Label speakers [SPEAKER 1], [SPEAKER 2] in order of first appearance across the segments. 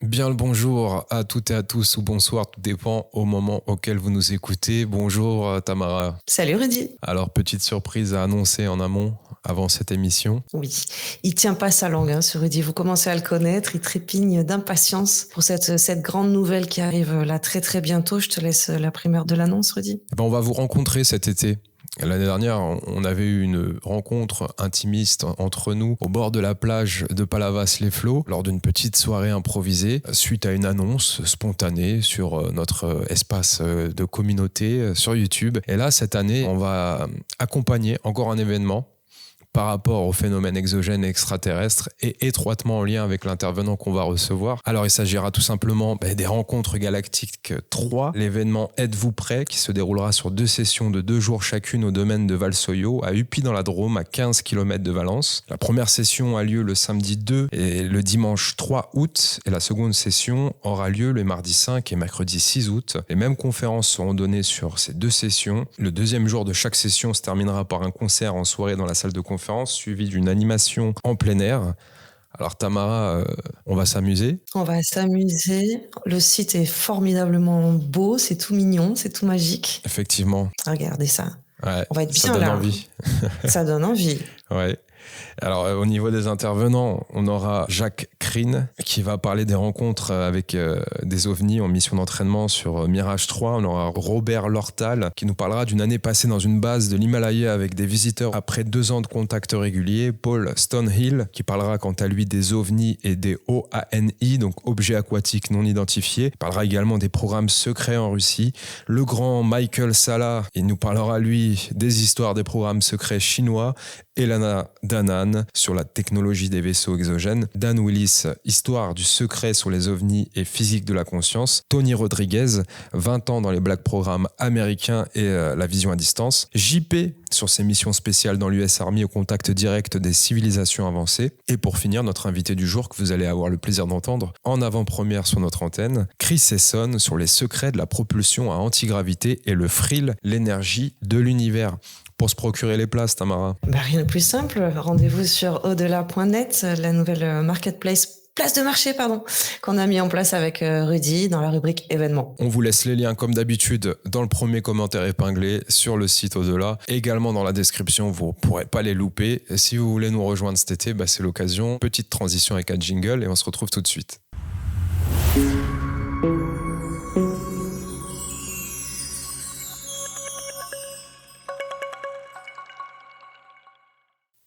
[SPEAKER 1] Bien le bonjour à toutes et à tous, ou bonsoir, tout dépend au moment auquel vous nous écoutez. Bonjour Tamara.
[SPEAKER 2] Salut Rudy.
[SPEAKER 1] Alors, petite surprise à annoncer en amont avant cette émission.
[SPEAKER 2] Oui, il tient pas sa langue, ce Rudy. Vous commencez à le connaître, il trépigne d'impatience pour cette grande nouvelle qui arrive là très très bientôt. Je te laisse la primeur de l'annonce, Rudy.
[SPEAKER 1] On va vous rencontrer cet été. L'année dernière, on avait eu une rencontre intimiste entre nous au bord de la plage de Palavas-les-Flots lors d'une petite soirée improvisée suite à une annonce spontanée sur notre espace de communauté sur YouTube. Et là, cette année, on va accompagner encore un événement par rapport au phénomène exogène extraterrestre et étroitement en lien avec l'intervenant qu'on va recevoir. Alors il s'agira tout simplement des rencontres galactiques 3, l'événement Êtes-vous prêt qui se déroulera sur 2 sessions de 2 jours chacune au domaine de Valsoyo à Upi dans la Drôme à 15 km de Valence. La première session a lieu le samedi 2 et le dimanche 3 août et la seconde session aura lieu le mardi 5 et mercredi 6 août. Les mêmes conférences seront données sur ces 2 sessions. Le deuxième jour de chaque session se terminera par un concert en soirée dans la salle de conférence suivi d'une animation en plein air. Alors Tamara, on va s'amuser.
[SPEAKER 2] On va s'amuser. Le site est formidablement beau, c'est tout mignon, c'est tout magique.
[SPEAKER 1] Effectivement.
[SPEAKER 2] Regardez ça.
[SPEAKER 1] Ouais,
[SPEAKER 2] on va être
[SPEAKER 1] ça
[SPEAKER 2] bien
[SPEAKER 1] donne
[SPEAKER 2] là.
[SPEAKER 1] envie.
[SPEAKER 2] Ça donne envie.
[SPEAKER 1] Ouais. Alors au niveau des intervenants, on aura Jacques Krine qui va parler des rencontres avec des ovnis en mission d'entraînement sur Mirage 3. On aura Robert Lortal qui nous parlera d'une année passée dans une base de l'Himalaya avec des visiteurs après 2 ans de contact régulier. Paul Stonehill qui parlera quant à lui des ovnis et des OANI, donc objets aquatiques non identifiés. Il parlera également des programmes secrets en Russie. Le grand Michael Sala, il nous parlera lui des histoires des programmes secrets chinois. Elana Danan sur la technologie des vaisseaux exogènes, Dan Willis, histoire du secret sur les ovnis et physique de la conscience, Tony Rodriguez, 20 ans dans les black programmes américains et la vision à distance, JP sur ses missions spéciales dans l'US Army au contact direct des civilisations avancées, et pour finir, notre invité du jour que vous allez avoir le plaisir d'entendre en avant-première sur notre antenne, Chris Esson sur les secrets de la propulsion à antigravité et le frill, l'énergie de l'univers. Pour se procurer les places, Tamara?
[SPEAKER 2] Rien de plus simple, rendez-vous sur au-delà.net, la nouvelle marketplace, place de marché, qu'on a mis en place avec Rudy dans la rubrique événements.
[SPEAKER 1] On vous laisse les liens comme d'habitude dans le premier commentaire épinglé sur le site Au-delà. Également dans la description, vous ne pourrez pas les louper. Et si vous voulez nous rejoindre cet été, c'est l'occasion. Petite transition avec un jingle et on se retrouve tout de suite.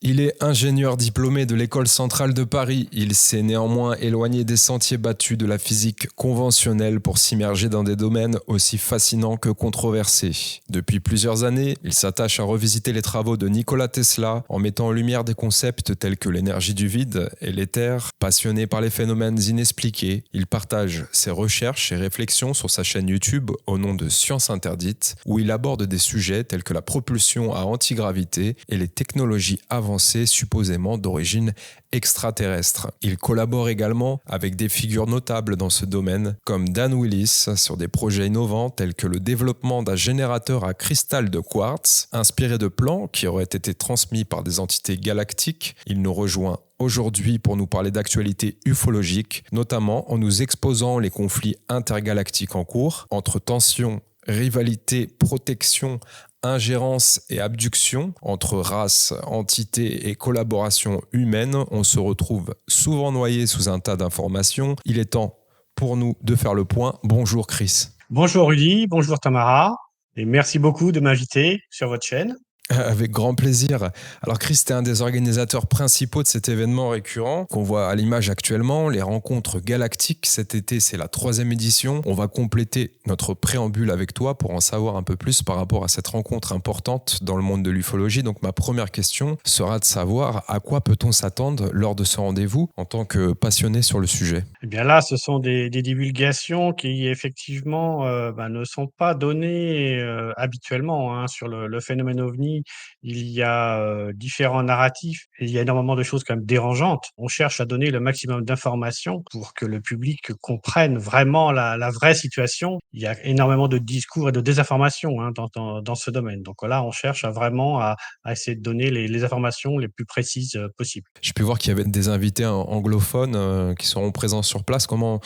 [SPEAKER 1] Il est ingénieur diplômé de l'École centrale de Paris. Il s'est néanmoins éloigné des sentiers battus de la physique conventionnelle pour s'immerger dans des domaines aussi fascinants que controversés. Depuis plusieurs années, il s'attache à revisiter les travaux de Nikola Tesla en mettant en lumière des concepts tels que l'énergie du vide et l'éther. Passionné par les phénomènes inexpliqués, il partage ses recherches et réflexions sur sa chaîne YouTube au nom de Science Interdite, où il aborde des sujets tels que la propulsion à antigravité et les technologies avancées supposément d'origine extraterrestre. Il collabore également avec des figures notables dans ce domaine, comme Dan Willis, sur des projets innovants tels que le développement d'un générateur à cristal de quartz, inspiré de plans qui auraient été transmis par des entités galactiques. Il nous rejoint aujourd'hui pour nous parler d'actualités ufologiques, notamment en nous exposant les conflits intergalactiques en cours, entre tensions, rivalité, protection, ingérence et abduction entre races, entités et collaboration humaine. On se retrouve souvent noyé sous un tas d'informations. Il est temps pour nous de faire le point. Bonjour Chris.
[SPEAKER 3] Bonjour Rudy, bonjour Tamara, et merci beaucoup de m'inviter sur votre chaîne.
[SPEAKER 1] Avec grand plaisir. Alors Chris, tu es un des organisateurs principaux de cet événement récurrent qu'on voit à l'image actuellement, les rencontres galactiques. Cet été, c'est la 3e édition. On va compléter notre préambule avec toi pour en savoir un peu plus par rapport à cette rencontre importante dans le monde de l'ufologie. Donc ma première question sera de savoir à quoi peut-on s'attendre lors de ce rendez-vous en tant que passionné sur le sujet?
[SPEAKER 3] Eh bien là, ce sont des divulgations qui effectivement ne sont pas données habituellement sur le phénomène OVNI États-Unis, il y a, différents narratifs et il y a énormément de choses quand même dérangeantes. On cherche à donner le maximum d'informations pour que le public comprenne vraiment la vraie situation. Il y a énormément de discours et de désinformation, hein, dans ce domaine. Donc là, on cherche à essayer de donner les informations les plus précises, possibles.
[SPEAKER 1] J'ai pu voir qu'il y avait des invités anglophones qui seront présents sur place. Comment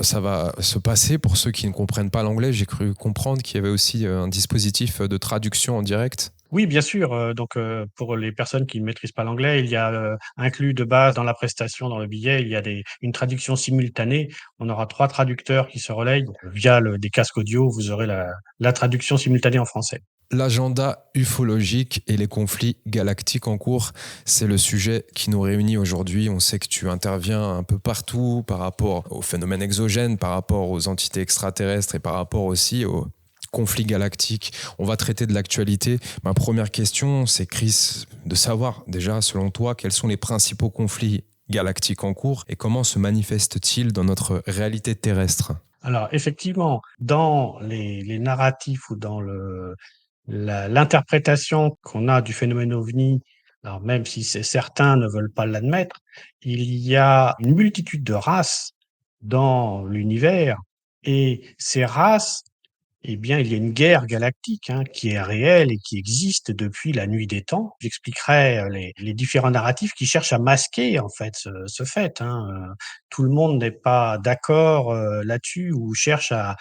[SPEAKER 1] ça va se passer pour ceux qui ne comprennent pas l'anglais? J'ai cru comprendre qu'il y avait aussi un dispositif de traduction en direct.
[SPEAKER 3] Oui, bien sûr, pour les personnes qui ne maîtrisent pas l'anglais, il y a, inclus de base dans la prestation, dans le billet, il y a une traduction simultanée. On aura 3 traducteurs qui se relayent. Donc, via des casques audio, vous aurez la traduction simultanée en français.
[SPEAKER 1] L'agenda ufologique et les conflits galactiques en cours, c'est le sujet qui nous réunit aujourd'hui. On sait que tu interviens un peu partout par rapport aux phénomènes exogènes, par rapport aux entités extraterrestres et par rapport aussi aux conflits galactiques. On va traiter de l'actualité. Ma première question, c'est Chris, de savoir déjà, selon toi, quels sont les principaux conflits galactiques en cours et comment se manifestent-ils dans notre réalité terrestre?
[SPEAKER 3] Alors effectivement, dans les narratifs ou dans l'interprétation qu'on a du phénomène OVNI, alors même si certains ne veulent pas l'admettre, il y a une multitude de races dans l'univers et ces races, eh bien, il y a une guerre galactique, hein, qui est réelle et qui existe depuis la nuit des temps. J'expliquerai les différents narratifs qui cherchent à masquer en fait ce fait, hein. Tout le monde n'est pas d'accord là-dessus ou cherche à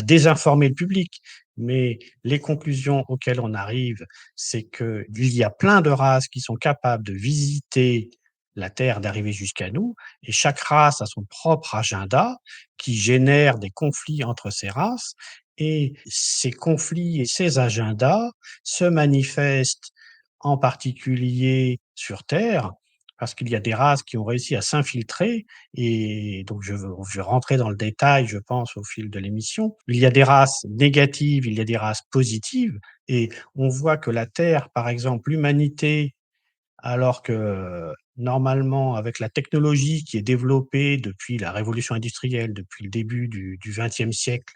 [SPEAKER 3] désinformer le public. Mais les conclusions auxquelles on arrive, c'est qu'il y a plein de races qui sont capables de visiter la Terre, d'arriver jusqu'à nous, et chaque race a son propre agenda qui génère des conflits entre ces races et ces conflits et ces agendas se manifestent en particulier sur Terre, parce qu'il y a des races qui ont réussi à s'infiltrer et donc je vais rentrer dans le détail, je pense, au fil de l'émission. Il y a des races négatives, il y a des races positives et on voit que la Terre, par exemple, l'humanité, alors que normalement, avec la technologie qui est développée depuis la révolution industrielle, depuis le début du XXe siècle,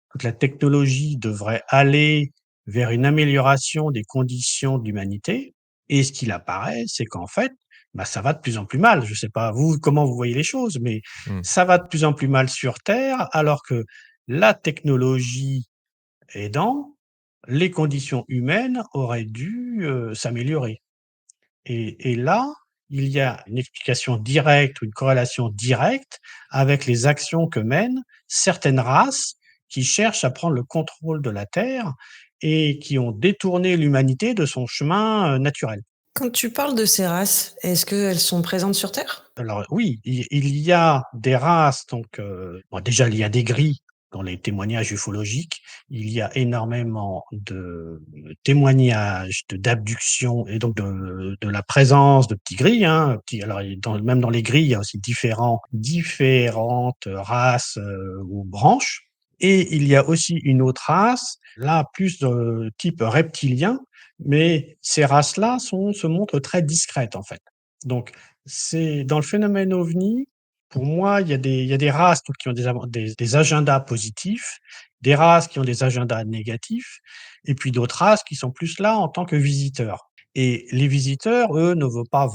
[SPEAKER 3] toute la technologie devrait aller vers une amélioration des conditions de l'humanité et ce qu'il apparaît, c'est qu'en fait, bah, ça va de plus en plus mal. Je ne sais pas vous, comment vous voyez les choses, mais
[SPEAKER 1] Hmm.
[SPEAKER 3] ça va de plus en plus mal sur terre alors que la technologie aidant, les conditions humaines auraient dû, s'améliorer et là, il y a une explication directe ou une corrélation directe avec les actions que mènent certaines races qui cherchent à prendre le contrôle de la Terre et qui ont détourné l'humanité de son chemin, naturel.
[SPEAKER 2] Quand tu parles de ces races, est-ce qu'elles sont présentes sur Terre?
[SPEAKER 3] Alors oui, il y a des races donc, bon déjà il y a des grilles dans les témoignages ufologiques. Il y a énormément de témoignages d'abduction et donc de la présence de petits grilles, hein, alors même dans les grilles, il y a aussi différentes races, ou branches et il y a aussi une autre race, là plus de type reptilien, mais ces races-là se montrent très discrètes en fait. Donc c'est dans le phénomène OVNI, pour moi, il y a des races donc qui ont des agendas positifs, des races qui ont des agendas négatifs et puis d'autres races qui sont plus là en tant que visiteurs et les visiteurs, eux, ne veulent pas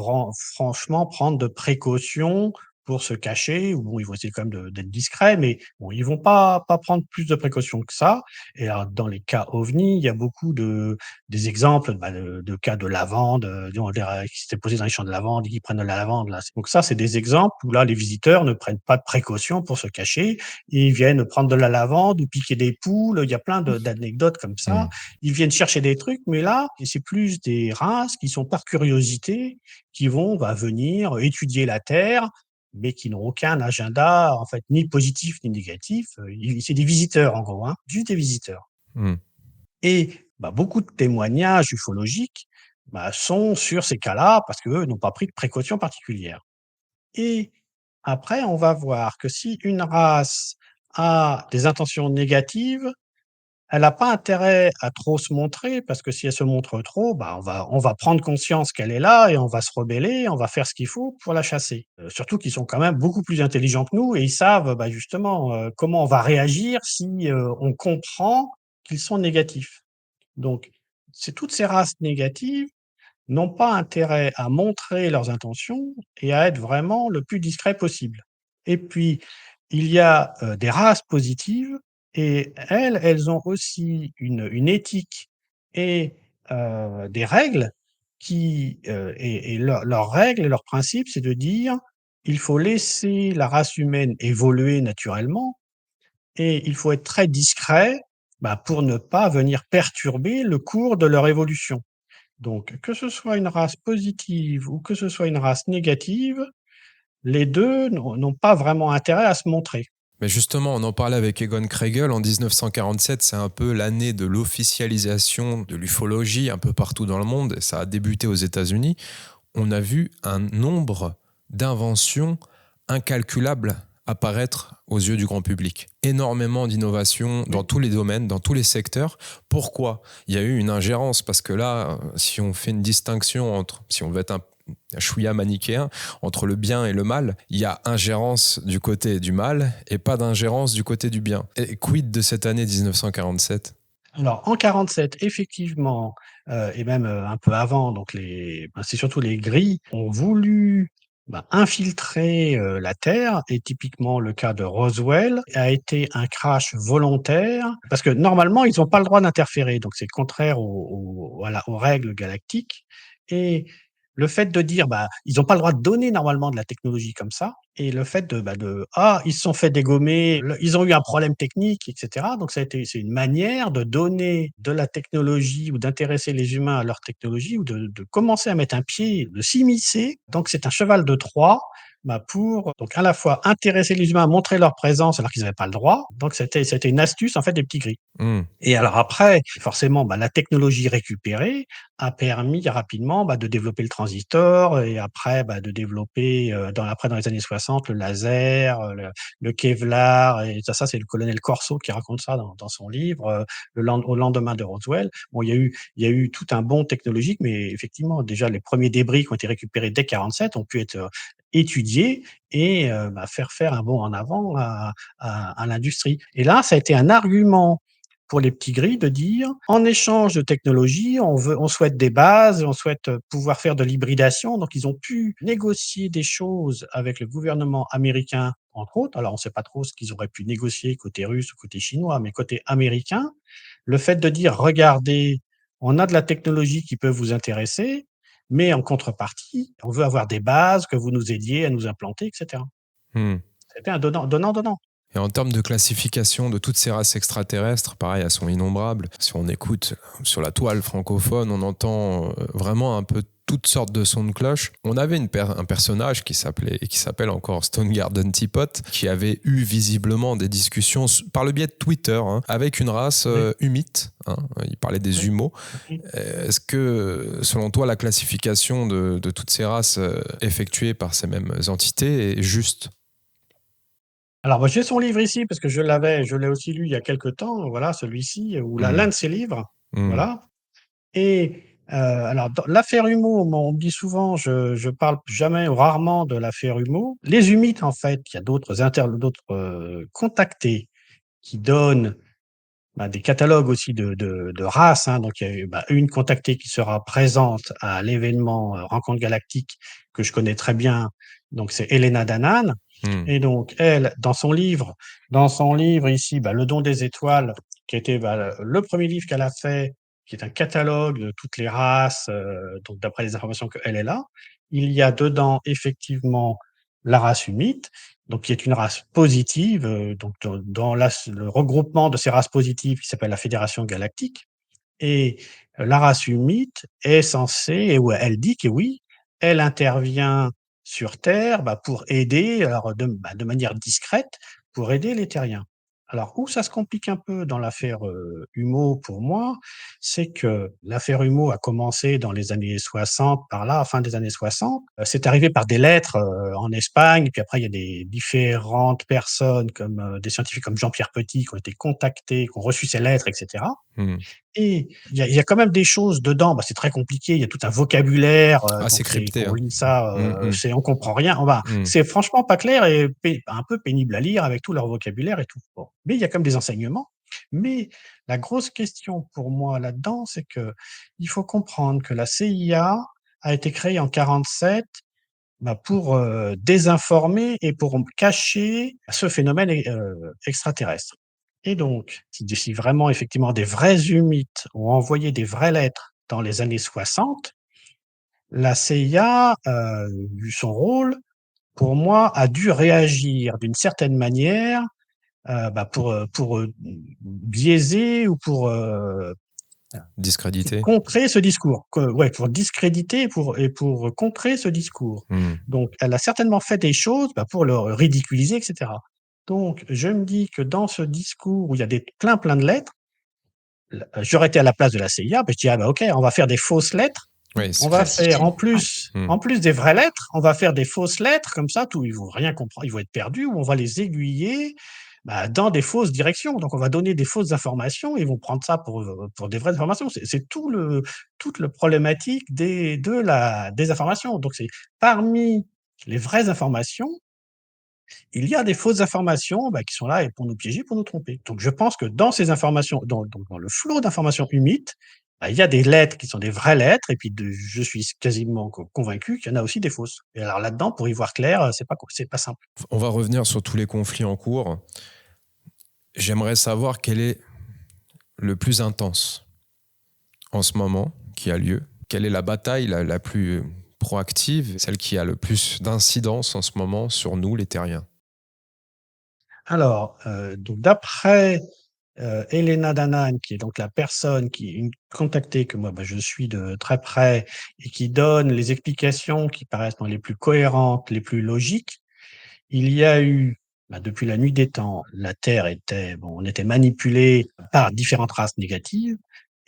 [SPEAKER 3] franchement prendre de précautions pour se cacher ou bon, ils vont essayer quand même d'être discrets, mais bon, ils vont pas prendre plus de précautions que ça et alors dans les cas OVNI, il y a beaucoup des exemples, bah, de cas de lavande, disons qui s'étaient posés dans les champs de lavande et qui prennent de la lavande là. Donc ça, c'est des exemples où là, les visiteurs ne prennent pas de précautions pour se cacher. Ils viennent prendre de la lavande ou piquer des poules. Il y a plein d'anecdotes comme ça.
[SPEAKER 1] Hmm.
[SPEAKER 3] Ils viennent chercher des trucs, mais là, c'est plus des races qui sont par curiosité, qui vont venir étudier la Terre, mais qui n'ont aucun agenda, en fait, ni positif ni négatif. C'est des visiteurs, en gros, hein, juste des visiteurs.
[SPEAKER 1] Hmm.
[SPEAKER 3] Et beaucoup de témoignages ufologiques sont sur ces cas-là parce qu'eux n'ont pas pris de précautions particulières. Et après, on va voir que si une race a des intentions négatives, elle n'a pas intérêt à trop se montrer parce que si elle se montre trop, on va prendre conscience qu'elle est là et on va se rebeller, on va faire ce qu'il faut pour la chasser. Surtout qu'ils sont quand même beaucoup plus intelligents que nous et ils savent, justement, comment on va réagir si, on comprend qu'ils sont négatifs. Donc toutes ces races négatives n'ont pas intérêt à montrer leurs intentions et à être vraiment le plus discret possible. Et puis, il y a des races positives et elles ont aussi une éthique et des règles et leurs règles et leurs principes, c'est de dire il faut laisser la race humaine évoluer naturellement et il faut être très discret pour ne pas venir perturber le cours de leur évolution. Donc, que ce soit une race positive ou que ce soit une race négative, les 2 n'ont pas vraiment intérêt à se montrer.
[SPEAKER 1] Mais justement, on en parlait avec Egon Kregel en 1947, c'est un peu l'année de l'officialisation de l'ufologie un peu partout dans le monde, et ça a débuté aux États-Unis. On a vu un nombre d'inventions incalculables apparaître aux yeux du grand public. Énormément d'innovations dans tous les domaines, dans tous les secteurs. Pourquoi ? Il y a eu une ingérence, parce que là, si on fait une distinction entre, si on veut être un chouïa manichéen, entre le bien et le mal, il y a ingérence du côté du mal et pas d'ingérence du côté du bien. Et quid de cette année 1947 ?
[SPEAKER 3] Alors en 47, effectivement, et même, un peu avant, donc c'est surtout les Gris ont voulu, infiltrer, la Terre et typiquement le cas de Roswell a été un crash volontaire parce que normalement ils ont pas le droit d'interférer, donc c'est contraire aux règles galactiques et le fait de dire, ils ont pas le droit de donner normalement de la technologie comme ça et le fait ils se sont fait dégommer, ils ont eu un problème technique et cetera, donc c'est une manière de donner de la technologie ou d'intéresser les humains à leur technologie ou de commencer à mettre un pied, de s'immiscer, donc c'est un cheval de Troie, pour donc à la fois intéresser les humains, montrer leur présence alors qu'ils avaient pas le droit, donc c'était une astuce en fait des petits gris. Et alors après, forcément, la technologie récupérée a permis rapidement, de développer le transistor et après, de développer, dans les années 60, le laser, le Kevlar et ça c'est le colonel Corso qui raconte ça dans son livre, au lendemain de Roswell. Bon, il y a eu tout un bond technologique, mais effectivement, déjà les premiers débris qui ont été récupérés dès 47 ont pu être, étudiés et faire un bond en avant à l'industrie. Et là, ça a été un argument pour les petits gris de dire: «En échange de technologie, on souhaite des bases, on souhaite, pouvoir faire de l'hybridation». Donc ils ont pu négocier des choses avec le gouvernement américain, entre autres. Alors on ne sait pas trop ce qu'ils auraient pu négocier côté russe ou côté chinois, mais côté américain, le fait de dire: «Regardez, on a de la technologie qui peut vous intéresser, mais en contrepartie, on veut avoir des bases, que vous nous aidiez à nous implanter» et cetera.
[SPEAKER 1] Hmm.
[SPEAKER 3] C'était un donnant-donnant.
[SPEAKER 1] Et en termes de classification de toutes ces races extraterrestres, pareil, elles sont innombrables. Si on écoute sur la toile francophone, on entend vraiment un peu toutes sortes de sons de cloche. On avait un personnage qui s'appelle encore Stone Garden Teapot, qui avait eu visiblement des discussions par le biais de Twitter avec une race humite. Il parlait des humeaux. Est-ce que, selon toi, la classification de toutes ces races effectuées par ces mêmes entités est juste ?
[SPEAKER 3] Alors, j'ai son livre ici parce que je l'ai aussi lu il y a quelque temps, voilà, celui-ci, ou l'un de ses livres, voilà. Et alors dans l'affaire Humeau, on me dit souvent, je parle jamais ou rarement de l'affaire Humeau. Les humites, en fait, il y a d'autres contactés qui donnent, des catalogues aussi de races, donc il y a eu, une contactée qui sera présente à l'événement, Rencontre galactique que je connais très bien, donc c'est Elena Danaan. Et donc elle, dans son livre ici, Le Don des étoiles, qui a été, le premier livre qu'elle a fait, qui est un catalogue de toutes les races, donc d'après les informations qu'elle est là, il y a dedans effectivement la race humite, donc qui est une race positive, donc dans le regroupement de ces races positives qui s'appelle la Fédération galactique. Et la race humite est censée, et où elle dit que oui, elle intervient sur Terre, pour aider, alors de manière discrète, pour aider les terriens. Alors où ça se complique un peu dans l'affaire Humeau pour moi, c'est que l'affaire Humeau a commencé dans les années 60, par là, fin des années 60. C'est arrivé par des lettres en Espagne, puis après il y a des différentes personnes comme des scientifiques comme Jean-Pierre Petit qui ont été contactés, qui ont reçu ces lettres, etc. Et il y a quand même des choses dedans, c'est très compliqué, il y a tout un vocabulaire, donc
[SPEAKER 1] c'est crypté.
[SPEAKER 3] quand on lit ça, on comprend rien. C'est franchement pas clair et un peu pénible à lire avec tout leur vocabulaire et tout. Bon, mais il y a quand même des enseignements. Mais la grosse question pour moi là-dedans, c'est que il faut comprendre que la CIA a été créée en 47, pour, désinformer et pour cacher ce phénomène extraterrestre. Et donc, si vraiment effectivement des vrais humites ont envoyé des vraies lettres dans les années 60, la CIA, vu son rôle, pour moi, a dû réagir d'une certaine manière, pour biaiser ou pour
[SPEAKER 1] Discrédité.
[SPEAKER 3] contrer ce discours, pour discréditer et pour contrer ce discours.
[SPEAKER 1] Hmm.
[SPEAKER 3] Donc elle a certainement fait des choses, pour le ridiculiser et cetera. Donc je me dis que dans ce discours où il y a des plein de lettres, j'aurais été à la place de la CIA, je dis: «Ah OK, on va faire des fausses lettres.
[SPEAKER 1] Oui,
[SPEAKER 3] On
[SPEAKER 1] c'est
[SPEAKER 3] va
[SPEAKER 1] clair.
[SPEAKER 3] faire
[SPEAKER 2] Falsifié.
[SPEAKER 3] en
[SPEAKER 2] Ouais.
[SPEAKER 3] plus
[SPEAKER 1] Hmm.
[SPEAKER 3] en plus des vraies lettres, on va faire des fausses lettres comme ça, tout ils vont rien comprendre, ils vont être perdus ou on va les aiguiller, dans des fausses directions. Donc on va donner des fausses informations, ils vont prendre ça pour des vraies informations. C'est toute le problématique de la désinformation. Donc c'est parmi les vraies informations, il y a des fausses informations, qui sont là et pour nous piéger, pour nous tromper. Donc je pense que dans ces informations, dans le flot d'informations humides, il y a des lettres qui sont des vraies lettres et puis je suis quasiment convaincu qu'il y en a aussi des fausses. Et alors là-dedans, pour y voir clair, c'est pas simple.
[SPEAKER 1] On va revenir sur tous les conflits en cours. J'aimerais savoir quel est le plus intense en ce moment qui a lieu. Quelle est la bataille la plus proactive, celle qui a le plus d'incidence en ce moment sur nous, les terriens?
[SPEAKER 3] Alors, donc d'après Elena Danaan, qui est donc la personne qui contactée, que moi, je suis de très près et qui donne les explications qui paraissent les plus cohérentes, les plus logiques. Il y a eu, depuis la nuit des temps, la Terre était on était manipulé par différentes races négatives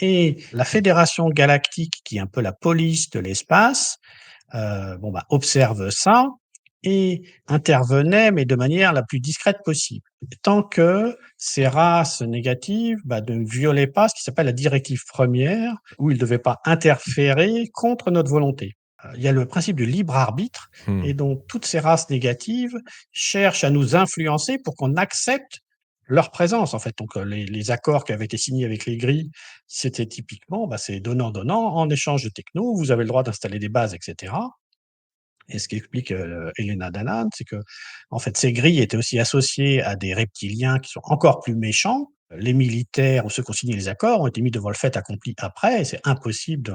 [SPEAKER 3] et la Fédération galactique, qui est un peu la police de l'espace, observe ça et intervenait, mais de manière la plus discrète possible. Tant que ces races négatives, ne violaient pas ce qui s'appelle la directive première, où ils ne devaient pas interférer contre notre volonté. Il y a le principe du libre arbitre et donc toutes ces races négatives cherchent à nous influencer pour qu'on accepte leur présence, en fait. Donc, les accords qui avaient été signés avec les gris, c'était typiquement, c'est donnant-donnant. En échange de techno, vous avez le droit d'installer des bases, et cetera. Et ce qu'explique, Elena Danaan, c'est que, en fait, ces grilles étaient aussi associées à des reptiliens qui sont encore plus méchants. Les militaires ou ceux qui ont signé les accords ont été mis devant le fait accompli après et c'est impossible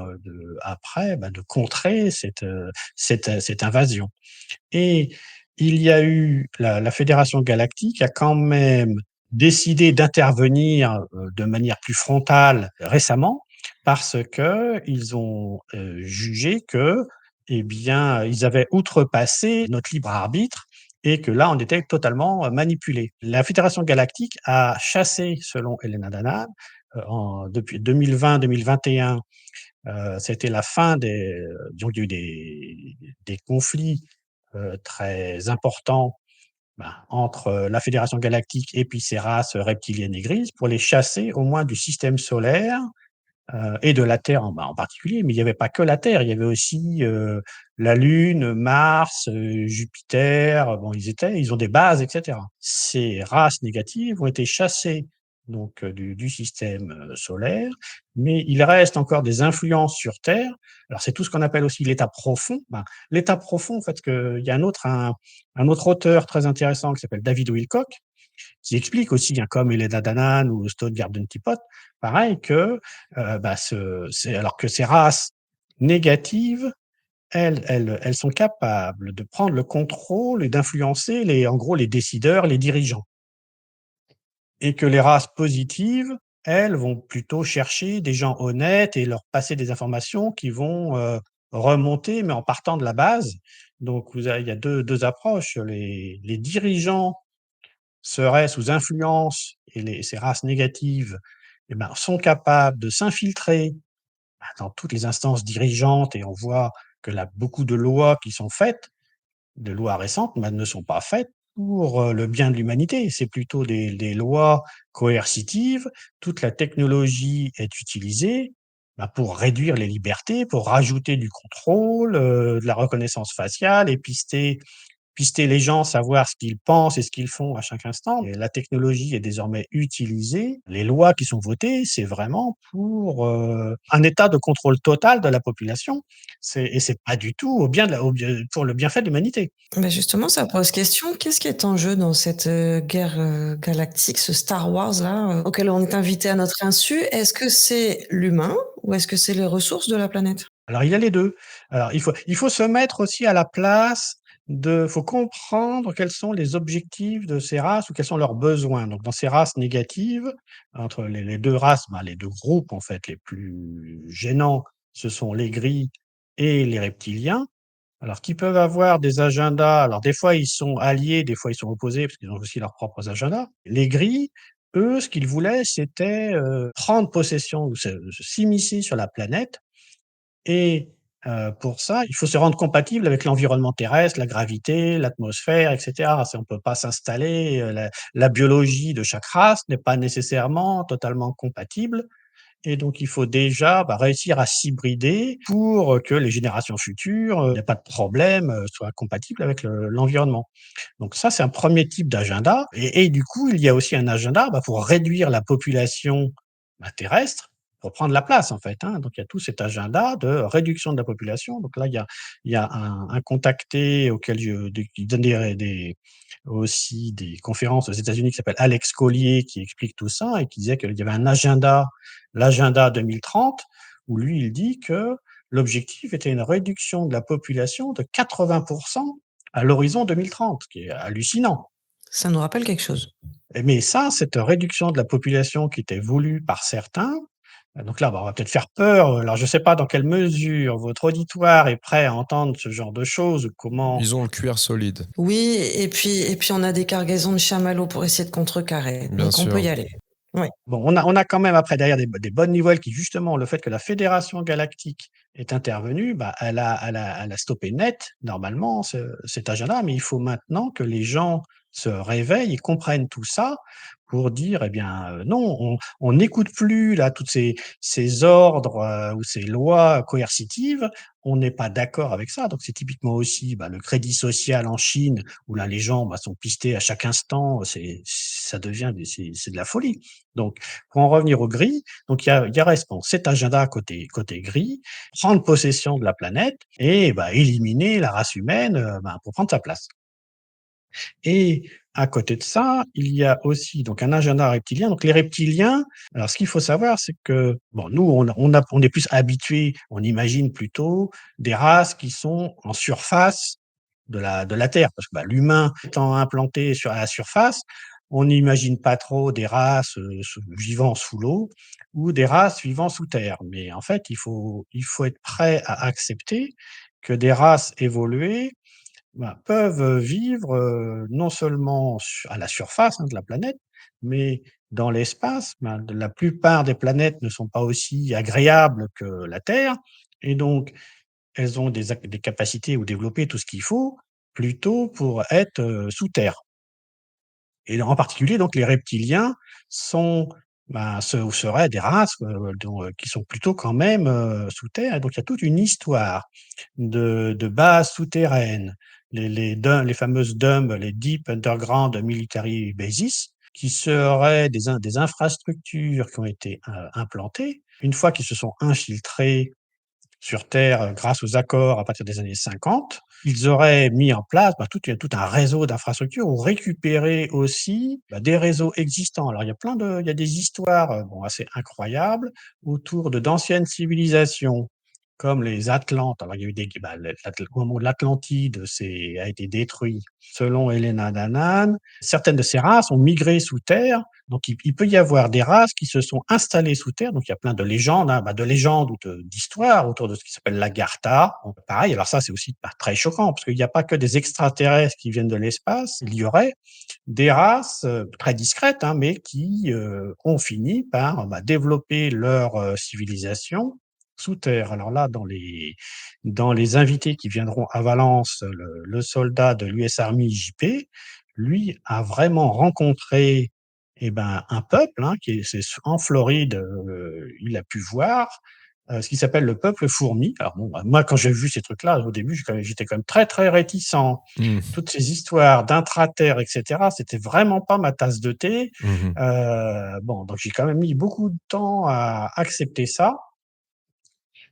[SPEAKER 3] après, de contrer cette invasion. Et il y a eu la Fédération galactique a quand même décidé d'intervenir, de manière plus frontale récemment parce qu'ils ont, jugé que, eh bien, ils avaient outrepassé notre libre arbitre et que là, on était totalement, manipulés. La Fédération galactique a chassé, selon Elena Danaan, depuis 2020-2021, c'était la fin disons qu'il y a eu des conflits très importants entre la Fédération galactique et puis ces races reptiliennes et grises pour les chasser au moins du système solaire et de la Terre en particulier. Mais il n'y avait pas que la Terre, il y avait aussi la Lune, Mars, Jupiter. Bon, ils ont des bases, etc. Ces races négatives ont été chassées donc du système solaire, mais il reste encore des influences sur Terre. Alors c'est tout ce qu'on appelle aussi l'état profond. L'état profond, en fait, il y a un autre auteur très intéressant qui s'appelle David Wilcock, qui explique aussi, comme Elena Danaan ou Stone Garden Teapot, pareil que alors que ces races négatives, elles sont capables de prendre le contrôle et d'influencer en gros les décideurs, les dirigeants. Et que les races positives, elles, vont plutôt chercher des gens honnêtes et leur passer des informations qui vont remonter, mais en partant de la base. Donc il y a deux approches. Les dirigeants seraient sous influence et ces races négatives sont capables de s'infiltrer dans toutes les instances dirigeantes et on voit que là, beaucoup de lois qui sont faites, de lois récentes, ne sont pas faites pour le bien de l'humanité. C'est plutôt des lois coercitives. Toute la technologie est utilisée pour réduire les libertés, pour rajouter du contrôle, de la reconnaissance faciale et pister pister les gens, savoir ce qu'ils pensent et ce qu'ils font à chaque instant. Et la technologie est désormais utilisée. Les lois qui sont votées, c'est vraiment pour, un état de contrôle total de la population. C'est pas du tout au bien de la au bien pour le bienfait de l'humanité.
[SPEAKER 2] Bah, justement, ça pose question. Qu'est-ce qui est en jeu dans cette, guerre, galactique, ce Star Wars là, auquel on est invité à notre insu? Est-ce que c'est l'humain ou est-ce que c'est les ressources de la planète?
[SPEAKER 3] Alors il y a les 2. Alors il faut se mettre aussi à la place faut comprendre quels sont les objectifs de ces races ou quels sont leurs besoins. Donc dans ces races négatives, entre les 2 races, les 2 groupes en fait les plus gênants, ce sont les gris et les reptiliens. Alors qui peuvent avoir des agendas, alors des fois ils sont alliés, des fois ils sont opposés parce qu'ils ont aussi leurs propres agendas. Les gris, eux, ce qu'ils voulaient, c'était, prendre possession ou s'immiscer sur la planète et pour ça, il faut se rendre compatible avec l'environnement terrestre, la gravité, l'atmosphère et cetera. On ne peut pas s'installer, la biologie de chaque race n'est pas nécessairement totalement compatible et donc il faut déjà, réussir à s'hybrider pour que les générations futures, n'aient pas de problème, soient compatibles avec l'environnement. Donc ça, c'est un premier type d'agenda et du coup, il y a aussi un agenda, pour réduire la population, terrestre, pour prendre la place, en fait, hein. Donc il y a tout cet agenda de réduction de la population. Donc là, il y a un contacté auquel qui donne aussi des conférences aux États-Unis qui s'appelle Alex Collier, qui explique tout ça et qui disait qu'il y avait un agenda, l'agenda 2030, où lui, il dit que l'objectif était une réduction de la population de 80 à l'horizon 2030, ce qui est hallucinant.
[SPEAKER 2] Ça nous rappelle quelque chose.
[SPEAKER 3] Mais ça, cette réduction de la population qui était voulue par certains, donc là, on va peut-être faire peur, alors je ne sais pas dans quelle mesure votre auditoire est prêt à entendre ce genre de choses, comment.
[SPEAKER 1] Ils ont le cuir solide,
[SPEAKER 2] Oui, et puis on a des cargaisons de chamallows pour essayer de contrecarrer,
[SPEAKER 1] bien
[SPEAKER 2] donc on peut
[SPEAKER 1] sûr.
[SPEAKER 2] y aller. Oui.
[SPEAKER 3] Bon, on a quand même après derrière des bonnes nouvelles qui justement le fait que la Fédération galactique est intervenue, elle a stoppé net normalement cet agenda, mais il faut maintenant que les gens se réveillent et comprennent tout ça pour dire: «Eh bien, non, on n'écoute plus là toutes ces ordres, ou ces lois coercitives, on n'est pas d'accord avec ça». Donc c'est typiquement aussi, le crédit social en Chine où là les gens, sont pistés à chaque instant, ça devient c'est de la folie. Donc, pour en revenir au gris, donc il y a reste bon, cet agenda côté gris, prendre possession de la planète et éliminer la race humaine, pour prendre sa place. Et à côté de ça, il y a aussi donc un agenda reptilien. Donc les reptiliens, alors ce qu'il faut savoir, c'est que bon, nous on est plus habitués, on imagine plutôt des races qui sont en surface de la Terre, parce que, l'humain étant implanté à la surface, on n'imagine pas trop des races, vivant sous l'eau ou des races vivant sous terre. Mais en fait, il faut être prêt à accepter que des races évoluées, peuvent vivre, non seulement à la surface, hein, de la planète, mais dans l'espace. La plupart des planètes ne sont pas aussi agréables que la Terre et donc elles ont des capacités ou développer tout ce qu'il faut, plutôt pour être, sous terre. Et en particulier donc les reptiliens sont, seraient des races, qui sont plutôt quand même, sous terre et donc il y a toute une histoire de bases souterraines, les fameuses DUMB, les Deep Underground Military Bases, qui seraient des infrastructures qui ont été, implantées. Une fois qu'ils se sont infiltrés sur terre, grâce aux accords à partir des années 50. Ils auraient mis en place, tout un réseau d'infrastructures ou récupéré aussi, des réseaux existants. Alors il y a des histoires, assez incroyables autour d'anciennes civilisations comme les Atlantes. Alors il y a eu au moment de l'Atlantide, a été détruit selon Helena Danaan. Certaines de ces races ont migré sous terre, donc il peut y avoir des races qui se sont installées sous terre, donc il y a plein de légendes, hein, de légendes ou d'histoires autour de ce qui s'appelle l'Agartha. Bon, pareil, alors ça c'est aussi pas très choquant, parce qu'il n'y a pas que des extraterrestres qui viennent de l'espace, il y aurait des races, très discrètes, hein, mais qui, ont fini par, développer leur, civilisation sous terre. Alors là, dans les invités qui viendront à Valence, le soldat de l'US Army JP, lui a vraiment rencontré un peuple, hein, c'est en Floride, il a pu voir ce qui s'appelle le peuple fourmi. Alors bon, bah, moi, quand j'ai vu ces trucs-là, au début, j'étais quand même très, très réticent.
[SPEAKER 1] Mmh.
[SPEAKER 3] Toutes ces histoires d'intra-terre, et cetera, c'était vraiment pas ma tasse de thé.
[SPEAKER 1] Mmh.
[SPEAKER 3] Bon, donc j'ai quand même mis beaucoup de temps à accepter ça.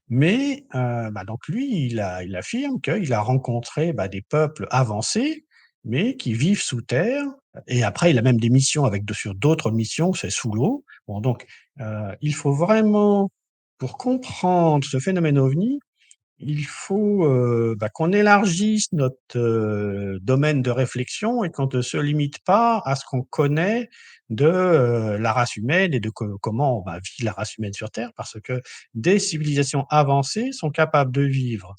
[SPEAKER 3] Mais, bah, donc lui, il affirme qu'il a rencontré, bah, des peuples avancés, mais qui vivent sous terre, et après il a même des missions avec sur d'autres missions, c'est sous l'eau. Bon donc, il faut vraiment, pour comprendre ce phénomène OVNI, il faut, bah, qu'on élargisse notre, domaine de réflexion et qu'on ne se limite pas à ce qu'on connaît de, la race humaine et de comment, bah, vit la race humaine sur terre. Parce que des civilisations avancées sont capables de vivre,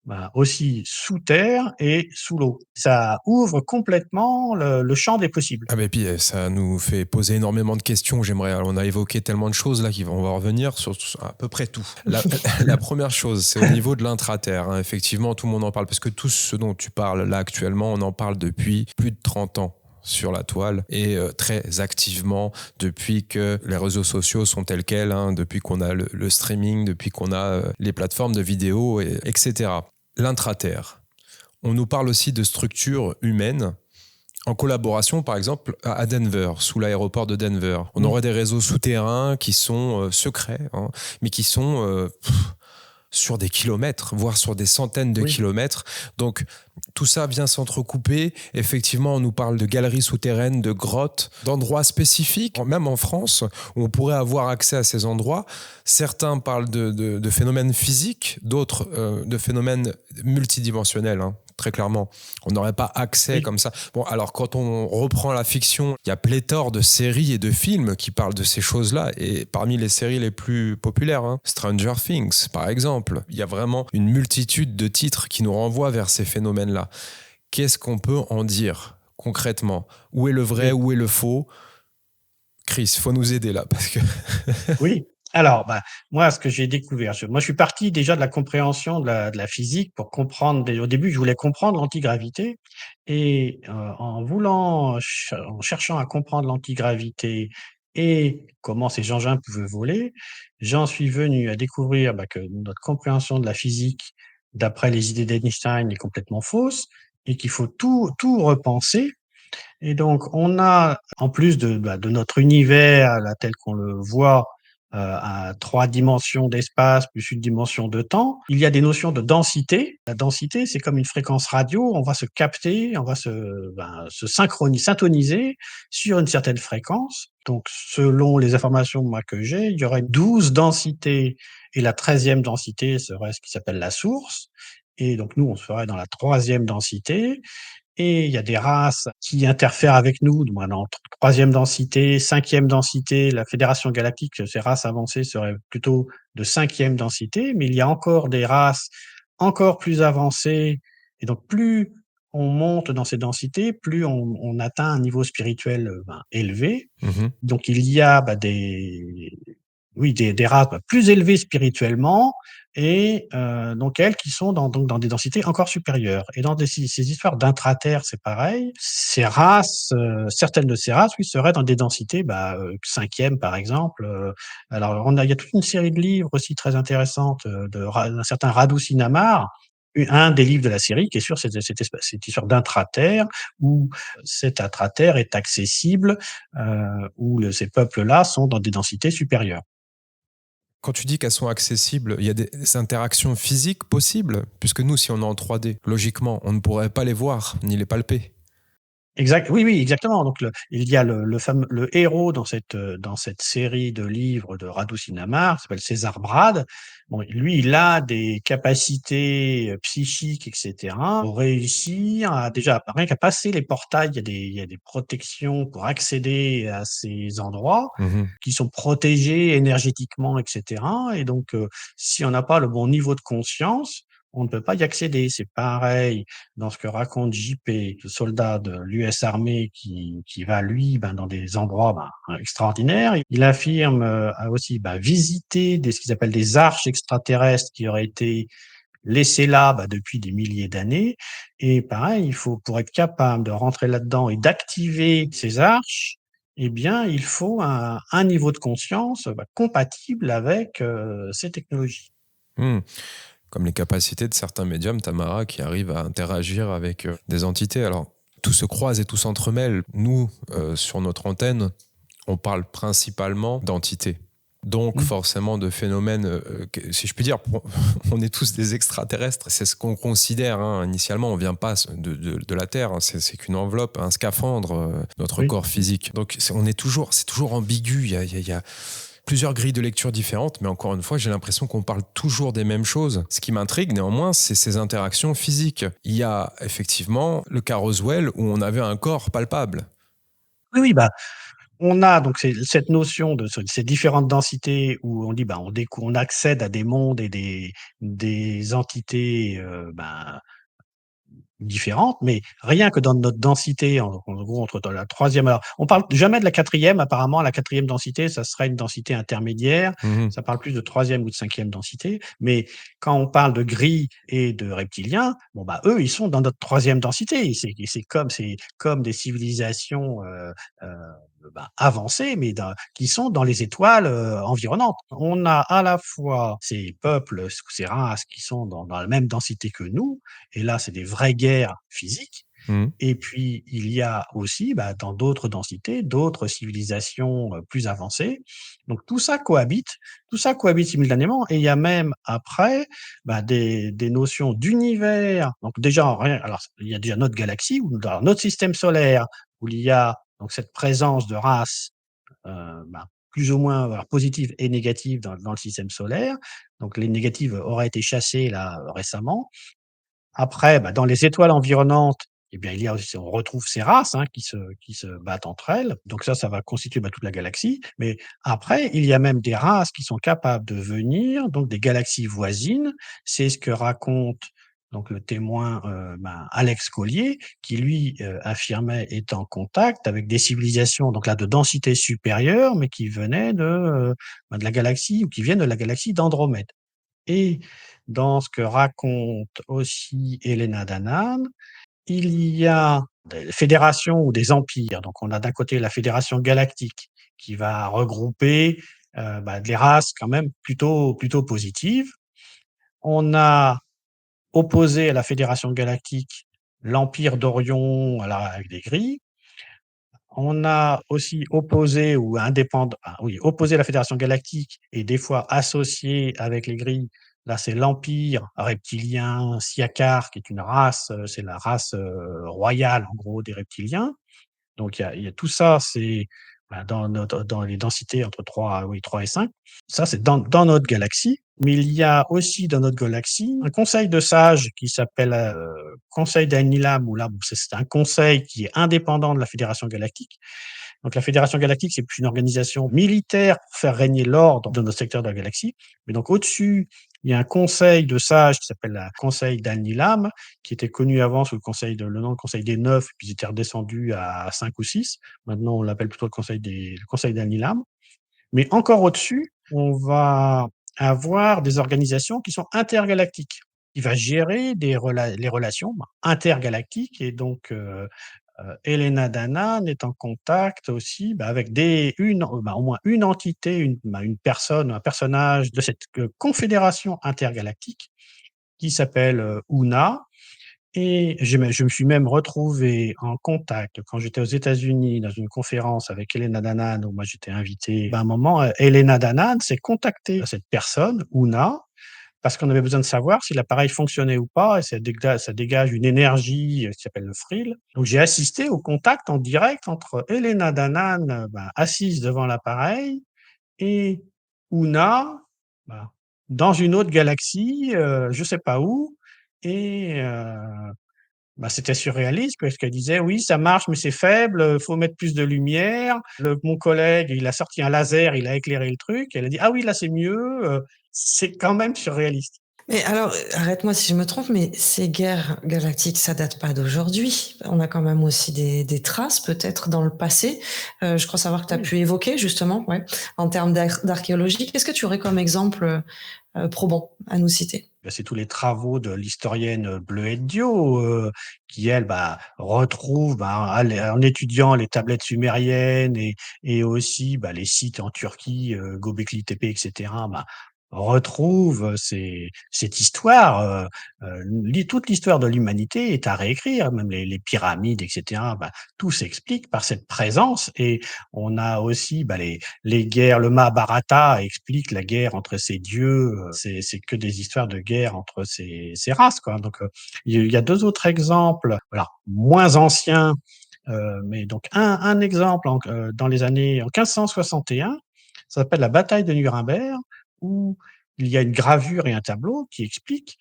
[SPEAKER 3] bah, aussi sous terre et sous l'eau. Ça ouvre complètement le champ des possibles.
[SPEAKER 1] Ah, mais puis ça nous fait poser énormément de questions. On a évoqué tellement de choses là on va revenir sur à peu près tout. La première chose, c'est au niveau de l'intraterre, hein. Effectivement, tout le monde en parle parce que tout ce dont tu parles là actuellement, on en parle depuis plus de 30 ans sur la toile et très activement depuis que les réseaux sociaux sont tels quels, hein, depuis qu'on a le streaming, depuis qu'on a les plateformes de vidéos, etc. L'intraterre. On nous parle aussi de structures humaines en collaboration, par exemple, à Denver, sous l'aéroport de Denver. On aurait des réseaux souterrains qui sont secrets, hein, mais qui sont sur des kilomètres, voire sur des centaines de
[SPEAKER 3] Oui.
[SPEAKER 1] kilomètres. Donc, tout ça vient s'entrecouper. Effectivement, on nous parle de galeries souterraines, de grottes, d'endroits spécifiques, même en France, où on pourrait avoir accès à ces endroits. Certains parlent de phénomènes physiques, d'autres de phénomènes multidimensionnels, hein, très clairement. On n'aurait pas accès
[SPEAKER 3] Oui.
[SPEAKER 1] comme ça. Bon, alors quand on reprend la fiction, il y a pléthore de séries et de films qui parlent de ces choses-là. Et parmi les séries les plus populaires, hein, Stranger Things, par exemple, il y a vraiment une multitude de titres qui nous renvoient vers ces phénomènes-là. Qu'est-ce qu'on peut en dire concrètement? Où est le vrai,
[SPEAKER 3] Oui.
[SPEAKER 1] où est le faux? Chris, faut nous aider là, parce que...
[SPEAKER 3] Oui. Alors, bah, moi, ce que j'ai découvert, je suis parti déjà de la compréhension de la physique pour comprendre. Au début, je voulais comprendre l'antigravité, et en voulant, en cherchant à comprendre l'antigravité et comment ces engins pouvaient voler, j'en suis venu à découvrir, bah, que notre compréhension de la physique, d'après les idées d'Einstein, est complètement fausse et qu'il faut tout repenser. Et donc, on a, en plus de notre univers, là, tel qu'on le voit, à 3 dimensions d'espace plus une dimension de temps, il y a des notions de densité. La densité, c'est comme une fréquence radio, on va se capter, on va se syntoniser sur une certaine fréquence. Donc, selon les informations, moi, que j'ai, il y aurait 12 densités, et la 13e densité serait ce qui s'appelle la source. Et donc nous, on serait dans la 3e densité. Et il y a des races qui interfèrent avec nous, dans 3e densité, 5e densité. La Fédération galactique, ces races avancées seraient plutôt de 5e densité, mais il y a encore des races encore plus avancées, et donc plus on monte dans ces densités, plus on atteint un niveau spirituel, élevé.
[SPEAKER 1] Mhm.
[SPEAKER 3] Donc il y a, bah, des races, bah, plus élevées spirituellement, et donc elles qui sont dans des densités encore supérieures, et dans ces histoires d'intra-terre, c'est pareil. Ces races, certaines de ces races, oui, seraient dans des densités, bah, 5e par exemple, alors il y a toute une série de livres aussi très intéressantes, d'un certain Radu Sinamar, un des livres de la série qui est sur cette histoire d'intra-terre, où cet intra-terre est accessible, où ces peuples-là sont dans des densités supérieures.
[SPEAKER 1] Quand tu dis qu'elles sont accessibles, il y a des interactions physiques possibles, puisque nous, si on est en 3D, logiquement, on ne pourrait pas les voir, ni les palper.
[SPEAKER 3] Exact, oui, oui, exactement. Donc il y a le héros dans cette série de livres de Radu Sinamar, qui s'appelle César Brad. Bon, lui, il a des capacités, psychiques, et cetera, pour réussir à déjà, rien qu'à passer les portails. Il y a des protections pour accéder à ces endroits
[SPEAKER 1] Mhm.
[SPEAKER 3] qui sont protégés énergétiquement, et cetera, et donc si on n'a pas le bon niveau de conscience, on ne peut pas y accéder. C'est pareil dans ce que raconte JP, le soldat de l'US Army qui va, lui, dans des endroits, extraordinaires. Il affirme aussi, visiter ce qu'ils appellent des arches extraterrestres qui auraient été laissées là, depuis des milliers d'années. Et pareil, il faut, pour être capable de rentrer là-dedans et d'activer ces arches, eh bien, il faut un niveau de conscience, compatible avec, ces technologies.
[SPEAKER 1] Hmm. Comme les capacités de certains médiums, Tamara, qui arrivent à interagir avec des entités. Alors, tout se croise et tout s'entremêle. Nous, sur notre antenne, on parle principalement d'entités. Donc,
[SPEAKER 3] Mmh.
[SPEAKER 1] forcément, de phénomènes, si je puis dire, on est tous des extraterrestres. C'est ce qu'on considère. Hein. Initialement, on ne vient pas de la Terre. Hein. C'est qu'une enveloppe, un scaphandre, notre
[SPEAKER 3] Oui.
[SPEAKER 1] corps physique. Donc, c'est toujours ambigu. Il y a plusieurs grilles de lecture différentes, mais encore une fois, j'ai l'impression qu'on parle toujours des mêmes choses. Ce qui m'intrigue néanmoins, c'est ces interactions physiques. Il y a effectivement le cas Roswell où on avait un corps palpable.
[SPEAKER 3] Oui, oui, on a donc cette notion de ces différentes densités où on dit, on accède à des mondes et des entités, différentes, mais rien que dans notre densité, en gros, entre dans la troisième. Alors, on parle jamais de la quatrième. Apparemment, la quatrième densité, ça serait une densité intermédiaire.
[SPEAKER 1] Mhm.
[SPEAKER 3] Ça parle plus de troisième ou de cinquième densité. Mais quand on parle de gris et de reptiliens, eux, ils sont dans notre troisième densité. C'est comme des civilisations avancées, mais qui sont dans les étoiles environnantes. On a à la fois ces peuples, ces races qui sont dans la même densité que nous, et là, c'est des vraies guerres physiques.
[SPEAKER 1] Mhm.
[SPEAKER 3] Et puis, il y a aussi, dans d'autres densités, d'autres civilisations plus avancées. Donc tout ça cohabite simultanément. Et il y a même après des notions d'univers. Donc déjà, alors, il y a déjà notre galaxie, ou dans notre système solaire, où il y a donc cette présence de races plus ou moins positives et négatives dans le système solaire. Donc les négatives auraient été chassées là récemment. Après, dans les étoiles environnantes, eh bien, il y a aussi, on retrouve ces races, hein, qui se battent entre elles. Donc ça va constituer, toute la galaxie. Mais après, il y a même des races qui sont capables de venir, donc des galaxies voisines. C'est ce que raconte donc le témoin, Alex Collier, qui lui, affirmait être en contact avec des civilisations, donc là, de densité supérieure, mais qui venaient de la galaxie, ou qui viennent de la galaxie d'Andromède. Et dans ce que raconte aussi Elena Danaan, il y a des fédérations ou des empires. Donc on a d'un côté la Fédération galactique qui va regrouper, des races quand même plutôt positives. On a opposé à la Fédération galactique l'Empire d'Orion, avec des grilles. On a aussi opposé la Fédération galactique et des fois associé avec les grilles. Là, c'est l'Empire reptilien Siakar, qui est une race, c'est la race, royale, en gros, des reptiliens. Donc il y a tout ça, c'est, dans les densités entre 3 et 5. Ça, c'est dans notre galaxie, mais il y a aussi dans notre galaxie un conseil de sages qui s'appelle, Conseil d'Anilam, où là, c'est un conseil qui est indépendant de la Fédération galactique. Donc la Fédération galactique, c'est plus une organisation militaire pour faire régner l'ordre dans notre secteur de la galaxie. Mais donc au-dessus, il y a un conseil de sages qui s'appelle le Conseil d'Anilam, qui était connu avant sous le nom de Conseil des Neuf, puis ils étaient redescendus à 5 ou 6. Maintenant, on l'appelle plutôt le Conseil d'Anilam. Mais encore au-dessus, on va avoir des organisations qui sont intergalactiques, qui va gérer les relations intergalactiques. Et donc, Elena Danaan est en contact aussi avec au moins une entité, une personne, un personnage de cette confédération intergalactique qui s'appelle Una. Et je me suis même retrouvé en contact quand j'étais aux États-Unis dans une conférence avec Elena Danaan, où moi j'étais invité. À un moment, Elena Danaan s'est contactée à cette personne, Una, parce qu'on avait besoin de savoir si l'appareil fonctionnait ou pas, et ça dégage une énergie qui s'appelle le frill. Donc j'ai assisté au contact en direct entre Elena Danaan, assise devant l'appareil, et Una, bah, dans une autre galaxie, je sais pas où. Et c'était surréaliste, parce qu'elle disait: «Oui, ça marche, mais c'est faible, faut mettre plus de lumière. Mon collègue, il a sorti un laser, il a éclairé le truc». Elle a dit: «Ah oui, là, c'est mieux», c'est quand même surréaliste.
[SPEAKER 2] Mais alors, arrête-moi si je me trompe, mais ces guerres galactiques, ça date pas d'aujourd'hui. On a quand même aussi des traces peut-être dans le passé. Je crois savoir que tu as
[SPEAKER 3] Oui.
[SPEAKER 2] pu évoquer justement, ouais, en termes d'archéologie. Qu'est-ce que tu aurais comme exemple, probant à nous citer?
[SPEAKER 3] C'est tous les travaux de l'historienne Bleuette-Diot, qui elle, retrouve, en étudiant les tablettes sumériennes et aussi, les sites en Turquie, Göbekli Tepe et cetera, retrouve, cette histoire, toute l'histoire de l'humanité est à réécrire, même les pyramides et cetera, tout s'explique par cette présence. Et on a aussi, les guerres, le Mahabharata explique la guerre entre ces dieux, c'est que des histoires de guerre entre ces races, quoi. Donc, il y a 2 autres exemples, alors moins anciens, mais donc un exemple dans les années en 1561, ça s'appelle la bataille de Nuremberg, où il y a une gravure et un tableau qui expliquent,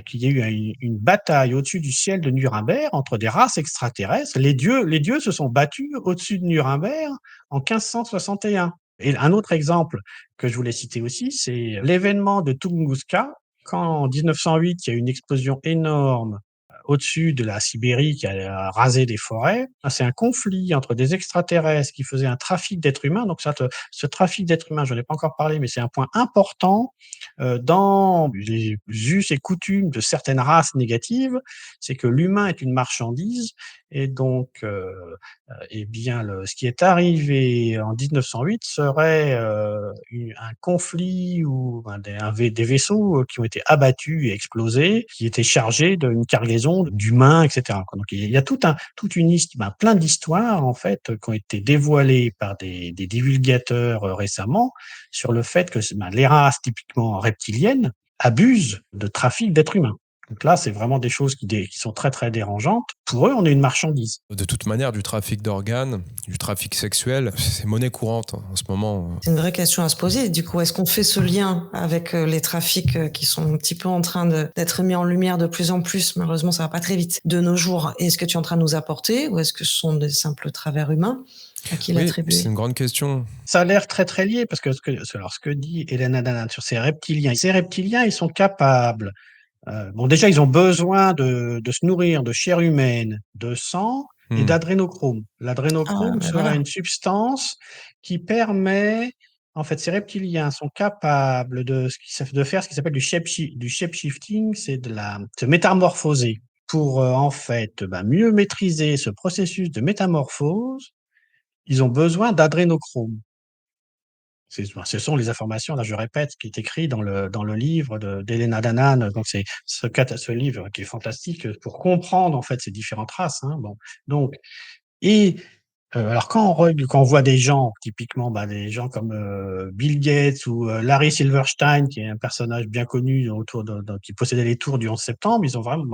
[SPEAKER 3] qu'il y a eu une bataille au-dessus du ciel de Nuremberg entre des races extraterrestres. Les dieux se sont battus au-dessus de Nuremberg en 1561. Et un autre exemple que je voulais citer aussi, c'est l'événement de Tunguska, quand en 1908, il y a eu une explosion énorme au-dessus de la Sibérie qui a rasé des forêts. C'est un conflit entre des extraterrestres qui faisaient un trafic d'êtres humains. Donc ce trafic d'êtres humains, je n'en ai pas encore parlé, mais c'est un point important dans les us et coutumes de certaines races négatives, c'est que l'humain est une marchandise. Et donc, eh bien, ce qui est arrivé en 1908 serait un conflit ou des vaisseaux qui ont été abattus et explosés, qui étaient chargés d'une cargaison d'humains, etc., quoi. Donc, il y a toute une plein d'histoires en fait qui ont été dévoilées par des divulgateurs récemment sur le fait que les races typiquement reptiliennes abusent de trafic d'êtres humains. Donc là, c'est vraiment des choses qui sont très, très dérangeantes. Pour eux, on est une marchandise.
[SPEAKER 1] De toute manière, du trafic d'organes, du trafic sexuel, c'est monnaie courante en ce moment.
[SPEAKER 2] C'est une vraie question à se poser. Du coup, est-ce qu'on fait ce lien avec les trafics qui sont un petit peu en train d'être mis en lumière de plus en plus? Malheureusement, ça va pas très vite de nos jours. Est-ce que tu es en train de nous apporter ou est-ce que ce sont des simples travers humains? À qui
[SPEAKER 1] Oui,
[SPEAKER 2] l'attribuer?
[SPEAKER 1] c'est une grande question.
[SPEAKER 3] Ça a l'air très, très lié parce que ce que dit Elena Danaan sur ces reptiliens, ils sont capables. Déjà, ils ont besoin de se nourrir de chair humaine, de sang et
[SPEAKER 1] Hmm.
[SPEAKER 3] d'adrénochrome.
[SPEAKER 2] Ah,
[SPEAKER 3] L'adrénochrome
[SPEAKER 2] ben
[SPEAKER 3] serait
[SPEAKER 2] voilà.
[SPEAKER 3] une substance qui permet, en fait, ces reptiliens sont capables de faire ce qui s'appelle du shape-shifting, c'est de se métamorphoser pour, en fait, mieux maîtriser ce processus de métamorphose. Ils ont besoin d'adrénochrome. Ce sont les informations, là je répète, ce qui est écrit dans le livre d'Elena Danaan. Donc c'est ce livre qui est fantastique pour comprendre en fait ces différentes races, hein. Bon, donc et alors quand on voit des gens, typiquement, des gens comme Bill Gates ou Larry Silverstein, qui est un personnage bien connu autour qui possédait les tours du 11 septembre, ils ont vraiment,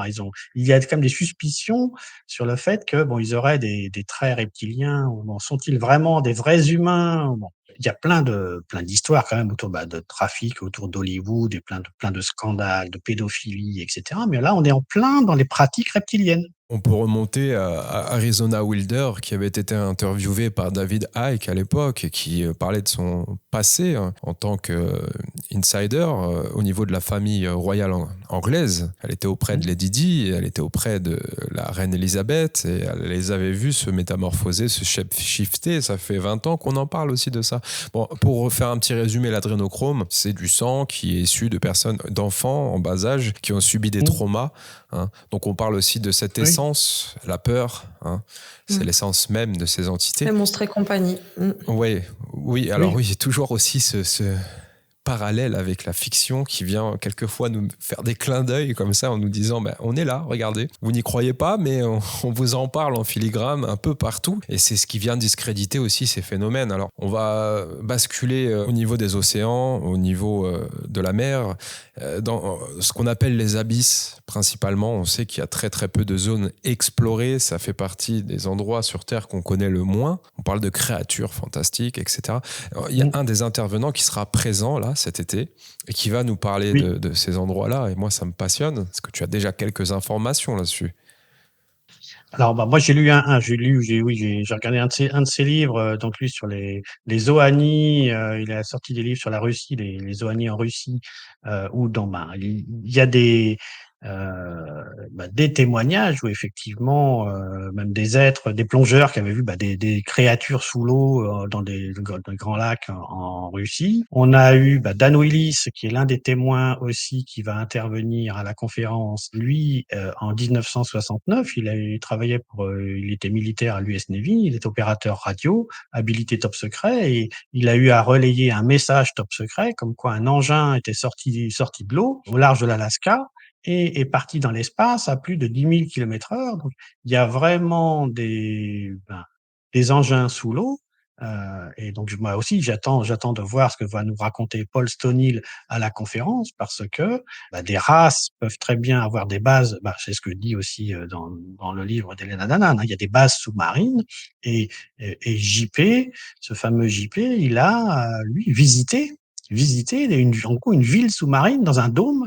[SPEAKER 3] il y a quand même des suspicions sur le fait que bon, ils auraient des traits reptiliens. Ou bon, sont-ils vraiment des vrais humains? Bon, il y a plein d'histoires quand même autour de trafic, autour d'Hollywood et plein de scandales, de pédophilie, etc. Mais là, on est en plein dans les pratiques reptiliennes.
[SPEAKER 1] On peut remonter à Arizona Wilder, qui avait été interviewé par David Icke à l'époque, et qui parlait de son passé en tant qu'insider au niveau de la famille royale anglaise. Elle était auprès de Lady Di, elle était auprès de la reine Elisabeth, et elle les avait vus se métamorphoser, se shifter. Ça fait 20 ans qu'on en parle aussi de ça. Bon, pour faire un petit résumé, l'adrénochrome, c'est du sang qui est issu de personnes, d'enfants en bas âge, qui ont subi des traumas. Hein. Donc on parle aussi de cette
[SPEAKER 3] Oui.
[SPEAKER 1] essence, la peur, hein. C'est l'essence même de ces entités.
[SPEAKER 2] Les monstres et compagnie.
[SPEAKER 1] Oui, oui, alors
[SPEAKER 3] Oui.
[SPEAKER 1] oui, il y a toujours aussi ce parallèle avec la fiction qui vient quelquefois nous faire des clins d'œil comme ça en nous disant on est là, regardez. Vous n'y croyez pas, mais on vous en parle en filigrane un peu partout. Et c'est ce qui vient discréditer aussi ces phénomènes. Alors, on va basculer au niveau des océans, au niveau de la mer, dans ce qu'on appelle les abysses principalement. On sait qu'il y a très très peu de zones explorées. Ça fait partie des endroits sur Terre qu'on connaît le moins. On parle de créatures fantastiques, etc. Alors, il y a un des intervenants qui sera présent là cet été et qui va nous parler
[SPEAKER 3] Oui.
[SPEAKER 1] de ces endroits-là. Et moi, ça me passionne parce que tu as déjà quelques informations là-dessus.
[SPEAKER 3] Alors, moi, j'ai regardé un de ses livres, donc lui sur les Oani. Il a sorti des livres sur la Russie, les Oani en Russie, où il y a des témoignages où effectivement, même des êtres, des plongeurs qui avaient vu, des créatures sous l'eau, dans des grands lacs en Russie. On a eu, Dan Willis, qui est l'un des témoins aussi, qui va intervenir à la conférence. Lui, en 1969, il travaillait il était militaire à l'US Navy, il était opérateur radio, habilité top secret, et il a eu à relayer un message top secret, comme quoi un engin était sorti de l'eau, au large de l'Alaska, et est parti dans l'espace à plus de 10 000 km/h. Donc, il y a vraiment des engins sous l'eau. Et donc, moi aussi, j'attends de voir ce que va nous raconter Paul Stonehill à la conférence, parce que des races peuvent très bien avoir des bases. C'est ce que dit aussi dans le livre d'Elena Danaan, hein. Il y a des bases sous-marines, et, et JP, ce fameux JP, il a lui visiter en gros une ville sous-marine dans un dôme,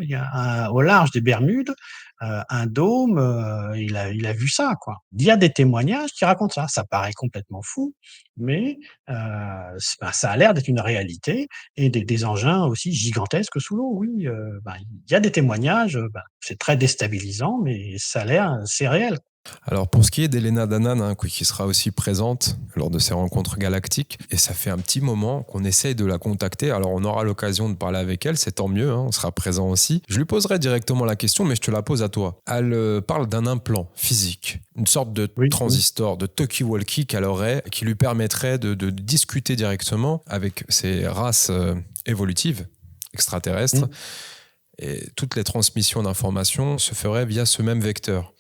[SPEAKER 3] au large des Bermudes, un dôme, il a vu ça, quoi. Il y a des témoignages qui racontent ça. Ça paraît complètement fou, mais ça a l'air d'être une réalité, et des engins aussi gigantesques sous l'eau, oui. Il y a des témoignages, c'est très déstabilisant, mais ça a l'air, c'est réel.
[SPEAKER 1] Alors pour ce qui est d'Elena Danaan, hein, qui sera aussi présente lors de ces rencontres galactiques, et ça fait un petit moment qu'on essaye de la contacter, alors on aura l'occasion de parler avec elle, c'est tant mieux, hein, on sera présent aussi. Je lui poserai directement la question, mais je te la pose à toi. Elle parle d'un implant physique, une sorte de
[SPEAKER 3] Oui, oui.
[SPEAKER 1] transistor, de talkie-walkie qu'elle aurait, qui lui permettrait de discuter directement avec ces races évolutives extraterrestres,
[SPEAKER 3] Mmh.
[SPEAKER 1] et toutes les transmissions d'informations se feraient via ce même vecteur.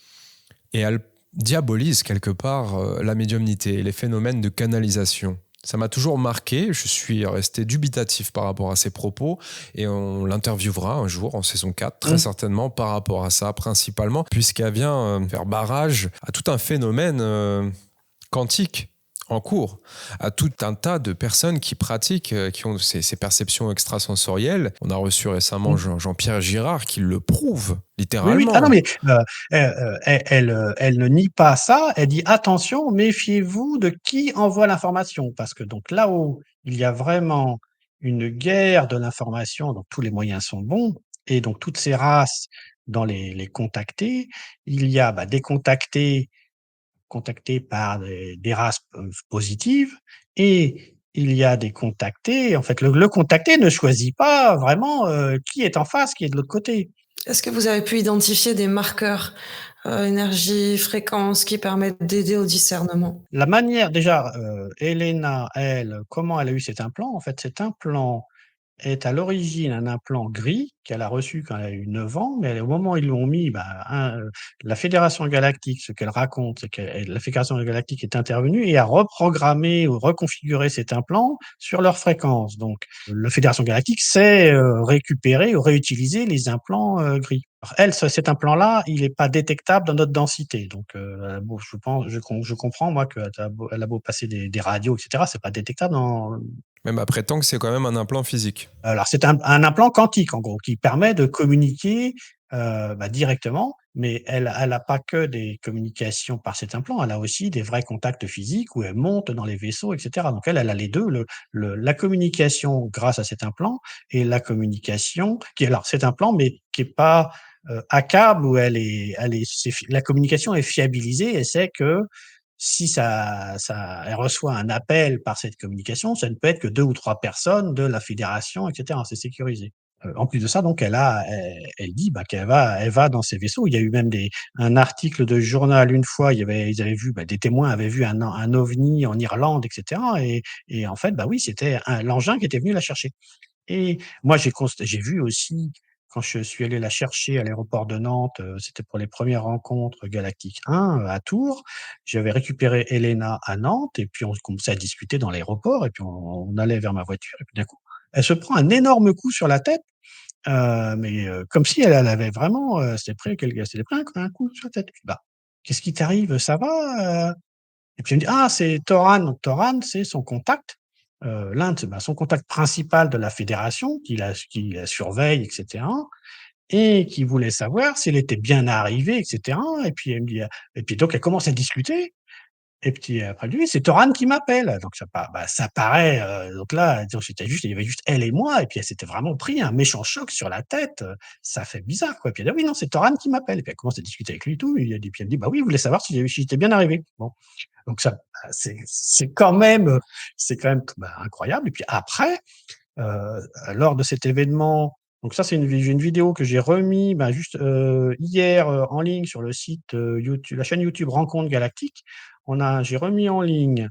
[SPEAKER 1] Et elle diabolise quelque part la médiumnité et les phénomènes de canalisation. Ça m'a toujours marqué, je suis resté dubitatif par rapport à ses propos, et on l'interviewera un jour en saison 4, très
[SPEAKER 3] Mmh.
[SPEAKER 1] certainement par rapport à ça principalement, puisqu'elle vient faire barrage à tout un phénomène quantique en cours, à tout un tas de personnes qui pratiquent, qui ont ces perceptions extrasensorielles. On a reçu récemment
[SPEAKER 3] Mmh.
[SPEAKER 1] Jean-Pierre Girard qui le prouve
[SPEAKER 3] Oui, oui. Ah non,
[SPEAKER 1] littéralement.
[SPEAKER 3] mais elle ne nie pas ça. Elle dit: «Attention, méfiez-vous de qui envoie l'information», parce que donc là-haut, il y a vraiment une guerre de l'information, donc tous les moyens sont bons, et donc toutes ces races dans les contactés, il y a, des contactés par des races positives, et il y a des contactés, en fait, le contacté ne choisit pas vraiment, qui est en face, qui est de l'autre côté.
[SPEAKER 2] Est-ce que vous avez pu identifier des marqueurs, énergie, fréquence qui permettent d'aider au discernement?
[SPEAKER 3] La manière déjà, Elena, elle, comment elle a eu cet implant? En fait, cet implant est à l'origine un implant gris qu'elle a reçu quand elle a eu 9 ans, mais au moment où ils l'ont mis, la Fédération galactique, ce qu'elle raconte, c'est que la Fédération galactique est intervenue et a reprogrammé ou reconfiguré cet implant sur leur fréquence. Donc la Fédération galactique sait, récupérer ou réutiliser les implants, gris. Alors elle, cet implant-là, il est pas détectable dans notre densité. Donc bon, je comprends moi qu'elle elle a beau passer des radios et cetera, c'est pas détectable dans.
[SPEAKER 1] Même après tant que c'est quand même un implant physique.
[SPEAKER 3] Alors c'est un implant quantique en gros, qui permet de communiquer, directement, mais elle a pas que des communications par cet implant, elle a aussi des vrais contacts physiques où elle monte dans les vaisseaux et cetera. Donc elle a les 2, la communication grâce à cet implant, et la communication qui alors cet implant, mais qui est pas, à câble, où elle est c'est fi la communication est fiabilisée, et c'est que si elle reçoit un appel par cette communication, ça ne peut être que 2 ou 3 personnes de la fédération et cetera, c'est sécurisé. En plus de ça, donc elle dit, elle va dans ces vaisseaux. Il y a eu même un article de journal une fois, ils avaient vu, des témoins avaient vu un ovni en Irlande et cetera, et en fait, oui, c'était l'engin qui était venu la chercher. Et moi, j'ai vu aussi, quand je suis allé la chercher à l'aéroport de Nantes, c'était pour les premières rencontres Galactique 1, à Tours. J'avais récupéré Elena à Nantes, et puis on commençait à discuter dans l'aéroport, et puis on allait vers ma voiture, et puis d'un coup, elle se prend un énorme coup sur la tête, comme si elle avait vraiment, s'était pris un coup sur la tête. Je dis: «Qu'est-ce qui t'arrive? Ça va?» Et puis elle me dit: «Ah, c'est Toran». Donc Toran, c'est son contact, l'un de son contact principal de la fédération, qui la surveille et cetera, et qui voulait savoir si elle était bien arrivée et cetera, et puis elle me dit, et puis donc elle commence à discuter, Et puis après lui: «C'est Toran qui m'appelle». Donc ça paraît, donc là, donc il y avait juste elle et moi et puis elle s'était vraiment pris un méchant choc sur la tête, ça fait bizarre, quoi. Puis elle dit: «Ah oui, non, c'est Toran qui m'appelle» et puis elle commence à discuter avec lui et tout, et puis elle dit: «Bah oui, il voulait savoir si j'étais bien arrivé». Bon, donc ça, c'est quand même, incroyable. Et puis après, lors de cet événement, donc ça, c'est j'ai une vidéo que j'ai remis, juste, hier, en ligne sur le site, la chaîne YouTube Rencontre Galactique. J'ai remis en ligne,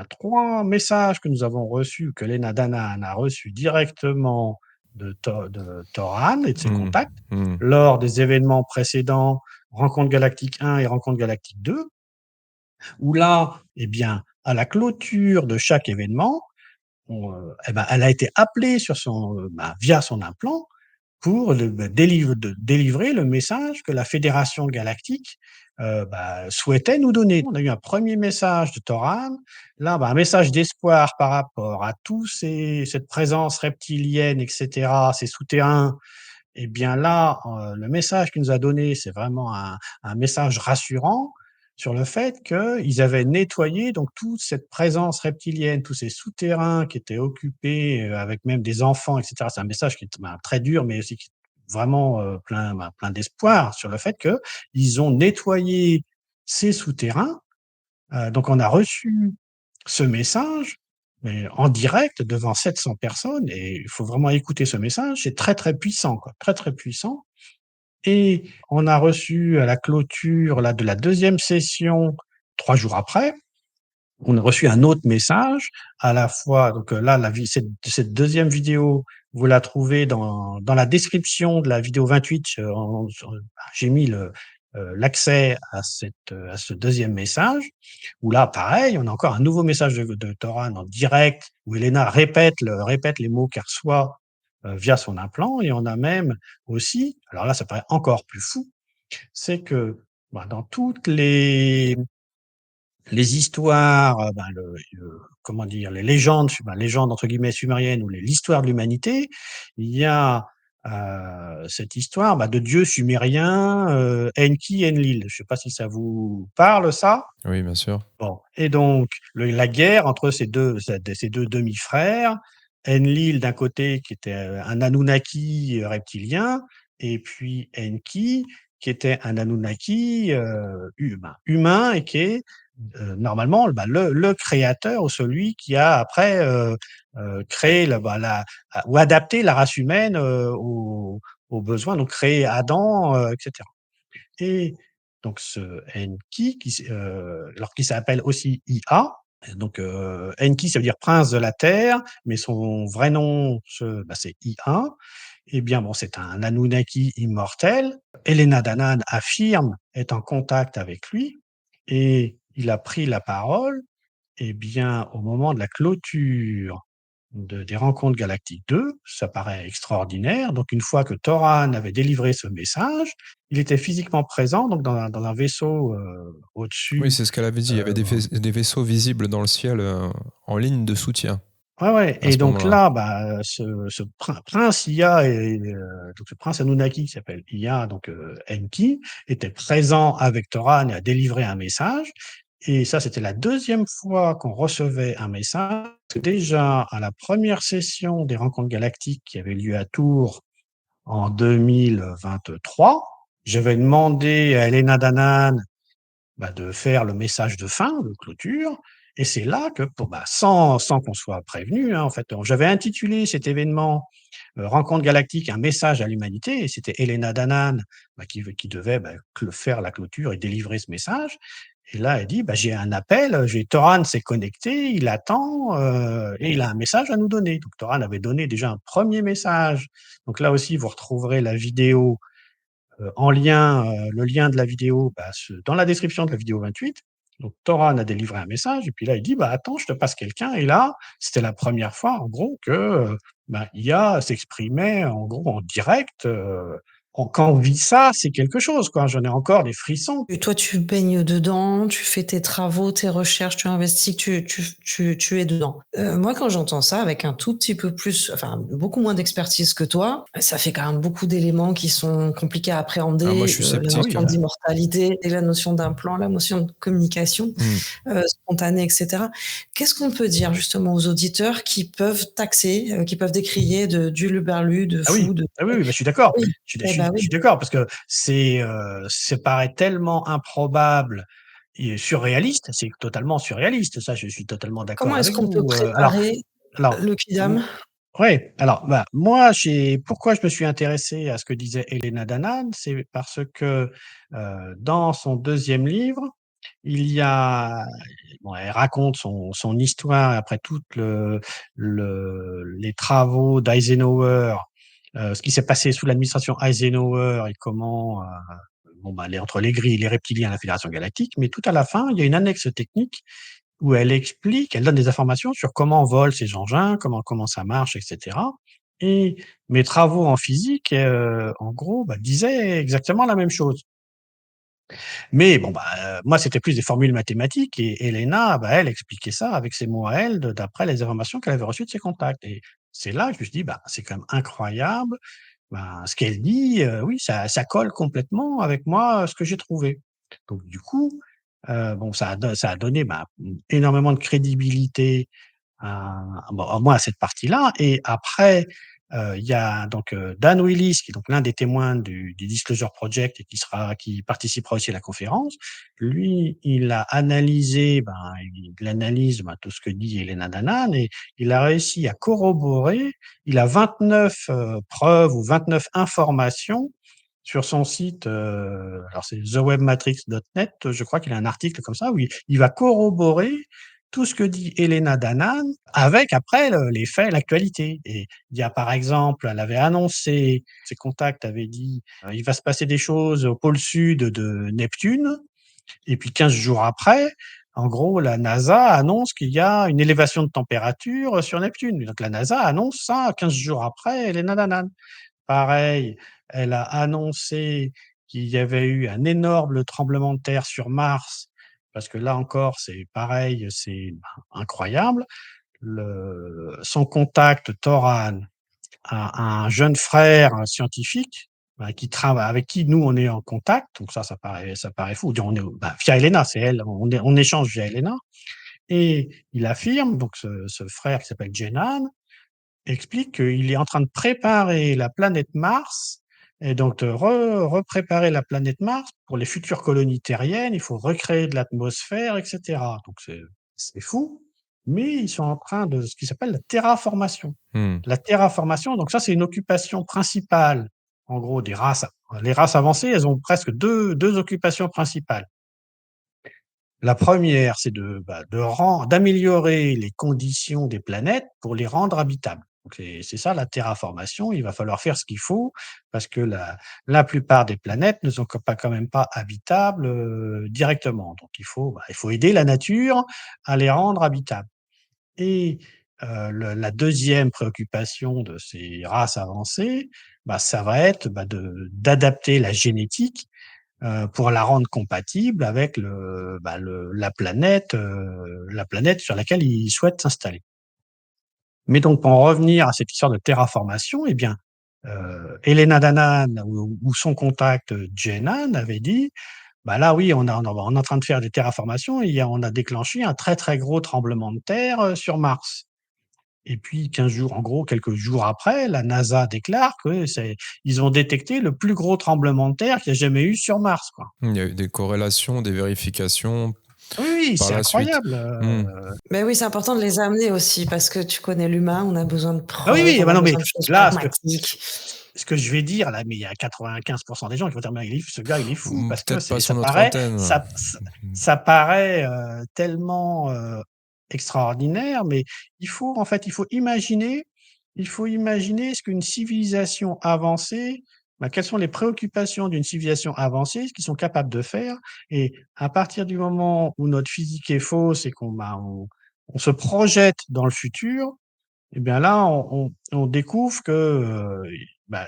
[SPEAKER 3] 3 messages que nous avons reçus, que Lena Danan a reçus directement de Toran et de ses
[SPEAKER 1] Mmh.
[SPEAKER 3] contacts,
[SPEAKER 1] Mmh.
[SPEAKER 3] lors des événements précédents, Rencontre Galactique 1 et Rencontre Galactique 2, où là, eh bien, à la clôture de chaque événement, elle a été appelée via son implant pour délivrer le message que la Fédération galactique, souhaitait nous donner. On a eu un premier message de Toran, là, un message d'espoir par rapport à cette présence reptilienne et cetera, ces souterrains. Et bien là, le message qu'il nous a donné, c'est vraiment un message rassurant sur le fait qu'ils avaient nettoyé donc toute cette présence reptilienne, tous ces souterrains qui étaient occupés, avec même des enfants et cetera. C'est un message qui est, très dur, mais aussi qui est vraiment, plein d'espoir sur le fait qu'ils ont nettoyé ces souterrains. Donc on a reçu ce message, mais en direct devant 700 personnes, et il faut vraiment écouter ce message. C'est très, très puissant, quoi, très, très puissant. Et on a reçu à la clôture là de la deuxième session, 3 jours après, on a reçu un autre message à la fois. Donc, là, cette 2e vidéo, vous la trouvez dans la description de la vidéo 28, j'ai mis l'accès à ce 2e message, où là, pareil, on a encore un nouveau message de Toran en direct, où Elena répète les mots qu'elle reçoit, via son implant. Et on a même aussi, alors là, ça paraît encore plus fou, c'est que, dans toutes les histoires, comment dire? Les légendes, «légendes» entre guillemets sumériennes, ou l'histoire de l'humanité, il y a, cette histoire, de dieu sumérien, Enki, Enlil. Je ne sais pas si ça vous parle, ça?
[SPEAKER 1] Oui, bien sûr.
[SPEAKER 3] Bon, et donc la guerre entre ces 2 demi-frères, Enlil d'un côté qui était, un Anunnaki, reptilien, et puis Enki qui était un Anunnaki, humain, et qui est, normalement, le créateur, ou celui qui a après, créé ou adapté la race humaine, aux besoins, donc créé Adam, et cetera. Et donc ce Enki alors qui s'appelle aussi Ea, donc Enki, ça veut dire prince de la terre, mais son vrai nom, c'est Ea. Eh bien bon, c'est un Anunnaki immortel. Elena Danaan affirme être en contact avec lui, et il a pris la parole, eh bien, au moment de la clôture des Rencontres Galactiques 2. Ça paraît extraordinaire. Donc une fois que Toran avait délivré ce message, il était physiquement présent, donc dans un vaisseau,
[SPEAKER 1] Oui,
[SPEAKER 3] au-dessus.
[SPEAKER 1] c'est ce qu'elle avait dit. Il y avait
[SPEAKER 3] Heu
[SPEAKER 1] des vaisseaux visibles dans le ciel, en ligne de soutien
[SPEAKER 3] ouais, ouais.
[SPEAKER 1] à
[SPEAKER 3] Et
[SPEAKER 1] ce
[SPEAKER 3] donc
[SPEAKER 1] moment-là.
[SPEAKER 3] là, ce prince Ea, donc ce prince Anunnaki qui s'appelle Ea, donc Enki, était présent avec Toran et a délivré un message. Et ça, c'était la deuxième fois qu'on recevait un message. Déjà à la première session des Rencontres Galactiques qui avait lieu à Tours en 2023, j'avais demandé à Elena Danaan, de faire le message de fin, de clôture. Et c'est là que, sans qu'on soit prévenu, hein, en fait, j'avais intitulé cet événement, Rencontre Galactique, un message à l'humanité, et c'était Elena Danaan, qui devait, faire la clôture et délivrer ce message. Et là, elle dit: «J'ai un appel, Toran s'est connecté, il attend, et il a un message à nous donner». Donc Toran avait donné déjà un premier message. Donc là aussi, vous retrouverez la vidéo, en lien, le lien de la vidéo, dans la description de la vidéo 28. Donc Toran a délivré un message, et puis là, il dit: «Attends, je te passe quelqu'un». Et là, c'était la première fois, en gros, que, IA s'exprimait, en gros, en direct, quand on vit ça, c'est quelque chose, quoi. J'en ai encore des frissons.
[SPEAKER 2] Et toi, tu baignes dedans, tu fais tes travaux, tes recherches, tu investis, tu es dedans. Moi, quand j'entends ça avec un tout petit peu plus, enfin, beaucoup moins d'expertise que toi, ça fait quand même beaucoup d'éléments qui sont compliqués à
[SPEAKER 1] Ah, moi, je
[SPEAKER 2] appréhender,
[SPEAKER 1] suis
[SPEAKER 2] la
[SPEAKER 3] Ah oui,
[SPEAKER 1] sceptique,
[SPEAKER 2] notion
[SPEAKER 1] hein.
[SPEAKER 2] d'immortalité et la notion d'implant, la notion de communication,
[SPEAKER 1] Mmh.
[SPEAKER 2] spontanée et cetera. Qu'est-ce qu'on peut dire justement aux auditeurs qui peuvent taxer, qui peuvent décrier de d'huluberlu, de
[SPEAKER 3] ah oui,
[SPEAKER 2] fou, de
[SPEAKER 3] ah oui, oui, bah, je suis
[SPEAKER 2] ah
[SPEAKER 3] d'accord.
[SPEAKER 2] oui,
[SPEAKER 3] Je
[SPEAKER 2] eh bah,
[SPEAKER 3] suis
[SPEAKER 2] oui.
[SPEAKER 3] d'accord parce que ça paraît tellement improbable et surréaliste, c'est totalement surréaliste, ça, je suis totalement d'accord
[SPEAKER 2] Comment est-ce
[SPEAKER 3] avec
[SPEAKER 2] qu'on peut
[SPEAKER 3] vous,
[SPEAKER 2] préparer
[SPEAKER 3] alors,
[SPEAKER 2] le
[SPEAKER 3] mmh,
[SPEAKER 2] quidam?
[SPEAKER 3] ouais, alors, bah, moi, pourquoi je me suis intéressé à ce que disait Elena Danaan, c'est parce que, dans son deuxième livre, il y a bon, elle raconte son histoire après toutes les travaux d'Eisenhower, ce qui s'est passé sous l'administration Eisenhower et comment, bon, bah, entre les grilles, les reptiliens, la Fédération galactique, mais tout à la fin, il y a une annexe technique où elle donne des informations sur comment volent ces engins, comment ça marche et cetera, et mes travaux en physique, en gros, bah, disaient exactement la même chose. Mais bon, bah, moi, c'était plus des formules mathématiques et Elena, bah, elle expliquait ça avec ses mots à elle, d'après les informations qu'elle avait reçues de ses contacts et c'est là que je me suis dit: «Bah, c'est quand même incroyable, ben, ce qu'elle dit, oui, ça colle complètement avec moi, ce que j'ai trouvé». Donc du coup, bon, ça a donné, bah, énormément de crédibilité au moins à cette partie-là et après, il y a donc, Dan Willis qui est donc l'un des témoins du Disclosure Project et qui participera aussi à la conférence. Lui, il a analysé, il analyse, tout ce que dit Elena Danaan et il a réussi à corroborer. Il a 29, preuves ou 29 informations sur son site, alors c'est thewebmatrix.net, je crois qu'il a un article comme ça où il va corroborer tout ce que dit Elena Danaan avec après les faits, l'actualité. Et il y a par exemple, elle avait annoncé, ses contacts avaient dit, il va se passer des choses au pôle sud de Neptune. Et puis 15 jours après, en gros, la NASA annonce qu'il y a une élévation de température sur Neptune. Donc la NASA annonce ça 15 jours après Elena Danaan. Pareil, elle a annoncé qu'il y avait eu un énorme tremblement de terre sur Mars, parce que là encore, c'est pareil, c'est, incroyable. Son contact, Toran, a un jeune frère, un scientifique, qui travaille avec qui nous on est en contact, donc ça paraît fou. On est via Elena, c'est elle, on échange via Elena et il affirme, donc ce frère qui s'appelle Jenan, explique qu'il est en train de préparer la planète Mars et donc de repréparer la planète Mars pour les futures colonies terriennes. Il faut recréer de l'atmosphère, et cetera. Donc c'est fou, mais ils sont en train de ce qui s'appelle la terraformation.
[SPEAKER 1] Mmh.
[SPEAKER 3] La terraformation, donc ça, c'est une occupation principale, en gros, des races. Les races avancées, elles ont presque deux occupations principales. La première, c'est d'améliorer les conditions des planètes pour les rendre habitables. Donc c'est ça la terraformation. Il va falloir faire ce qu'il faut parce que la plupart des planètes ne sont quand même pas habitables, directement. Donc il faut aider la nature à les rendre habitables et la deuxième préoccupation de ces races avancées, ça va être, d'adapter la génétique pour la rendre compatible avec la planète sur laquelle ils souhaitent s'installer. Mais donc pour en revenir à cette histoire de terraformation, eh bien, Elena Danaan ou son contact, Jenan avait dit: «Bah, là, oui, on est en train de faire des terraformations et on a déclenché un très, très gros tremblement de terre, sur Mars». Et puis 15 jours, en gros, quelques jours après, la NASA déclare que ils ont détecté le plus gros tremblement de terre qu'il y a jamais eu sur Mars, quoi.
[SPEAKER 1] Il y a eu des corrélations, des vérifications
[SPEAKER 3] Oui, oui,
[SPEAKER 1] par
[SPEAKER 3] c'est
[SPEAKER 1] la suite.
[SPEAKER 3] incroyable,
[SPEAKER 1] Mmh.
[SPEAKER 2] Mais oui, c'est important de les amener aussi parce que tu connais l'humain, on a besoin de
[SPEAKER 3] ah oui,
[SPEAKER 2] preuves,
[SPEAKER 3] oui,
[SPEAKER 2] on
[SPEAKER 3] bah,
[SPEAKER 2] a
[SPEAKER 3] non, mais
[SPEAKER 2] besoin de choses
[SPEAKER 3] là,
[SPEAKER 2] pragmatiques.
[SPEAKER 3] ce que je vais dire là, mais il y a 95 des gens qui vont dire: «Mais ce gars, il est fou», parce que
[SPEAKER 1] Peut-être pas sur
[SPEAKER 3] ça
[SPEAKER 1] notre
[SPEAKER 3] paraît
[SPEAKER 1] antenne. Mmh.
[SPEAKER 3] ça paraît, tellement, extraordinaire, mais en fait, il faut imaginer ce qu'une civilisation avancée, quelles sont les préoccupations d'une civilisation avancée, ce qu'ils sont capables de faire et à partir du moment où notre physique est fausse et on se projette dans le futur, et bien là, on découvre que, bah,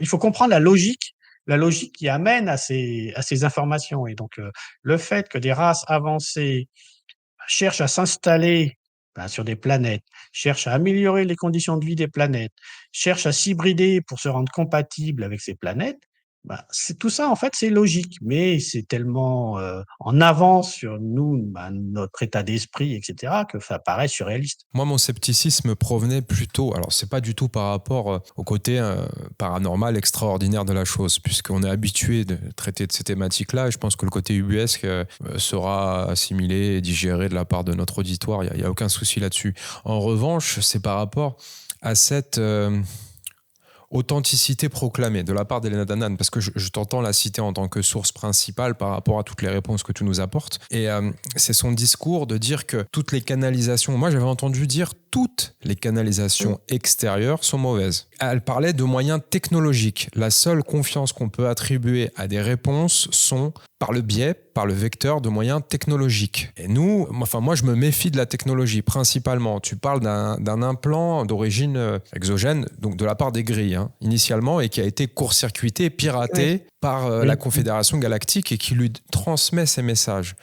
[SPEAKER 3] il faut comprendre la logique qui amène à ces informations et donc le fait que des races avancées cherchent à s'installer, sur des planètes, cherchent à améliorer les conditions de vie des planètes, cherchent à s'hybrider pour se rendre compatibles avec ces planètes, c'est tout ça en fait, c'est logique, mais c'est tellement, en avance sur nous, notre état d'esprit et cetera que ça paraît surréaliste.
[SPEAKER 1] Moi, mon scepticisme provenait plutôt, alors c'est pas du tout par rapport au côté paranormal, extraordinaire de la chose, puisqu'on est habitué de traiter de ces thématiques-là, et je pense que le côté ubuesque sera assimilé et digéré de la part de notre auditoire, il n'y a aucun souci là-dessus. En revanche, c'est par rapport à cette authenticité proclamée de la part d'Elena Danaan, parce que je t'entends la citer en tant que source principale par rapport à toutes les réponses que tu nous apportes. Et c'est son discours de dire que toutes les canalisations, moi j'avais entendu dire toutes les canalisations extérieures sont mauvaises. Elle parlait de moyens technologiques. La seule confiance qu'on peut attribuer à des réponses sont par le biais, par le vecteur de moyens technologiques. Et nous, moi, je me méfie de la technologie, principalement. Tu parles d'un implant d'origine exogène, donc de la part des grilles, initialement, et qui a été court-circuité, piraté par la Confédération Galactique et qui lui transmet ces messages.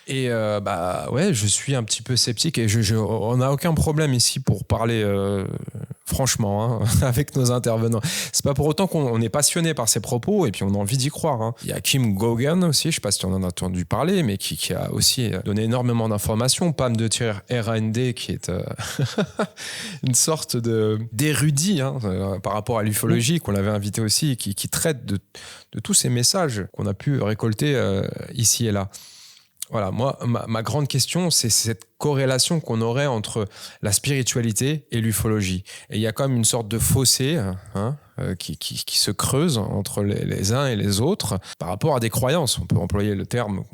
[SPEAKER 1] Et ouais, je suis un petit peu sceptique et on n'a aucun problème ici pour parler franchement avec nos intervenants. C'est pas pour autant qu'on est passionné par ces propos et puis on a envie d'y croire. Il y a Kim Gogan aussi, je sais pas si tu en as entendu parler, mais qui a aussi donné énormément d'informations. Pam de Thier RND qui est une sorte d'érudit par rapport à l'ufologie, qu'on l'avait invité aussi, qui traite de tous ces messages qu'on a pu récolter ici et là. Voilà, moi, ma grande question, c'est cette corrélation qu'on aurait entre la spiritualité et l'ufologie. Et il y a quand même une sorte de fossé qui se creuse entre les uns et les autres par rapport à des croyances. On peut employer le terme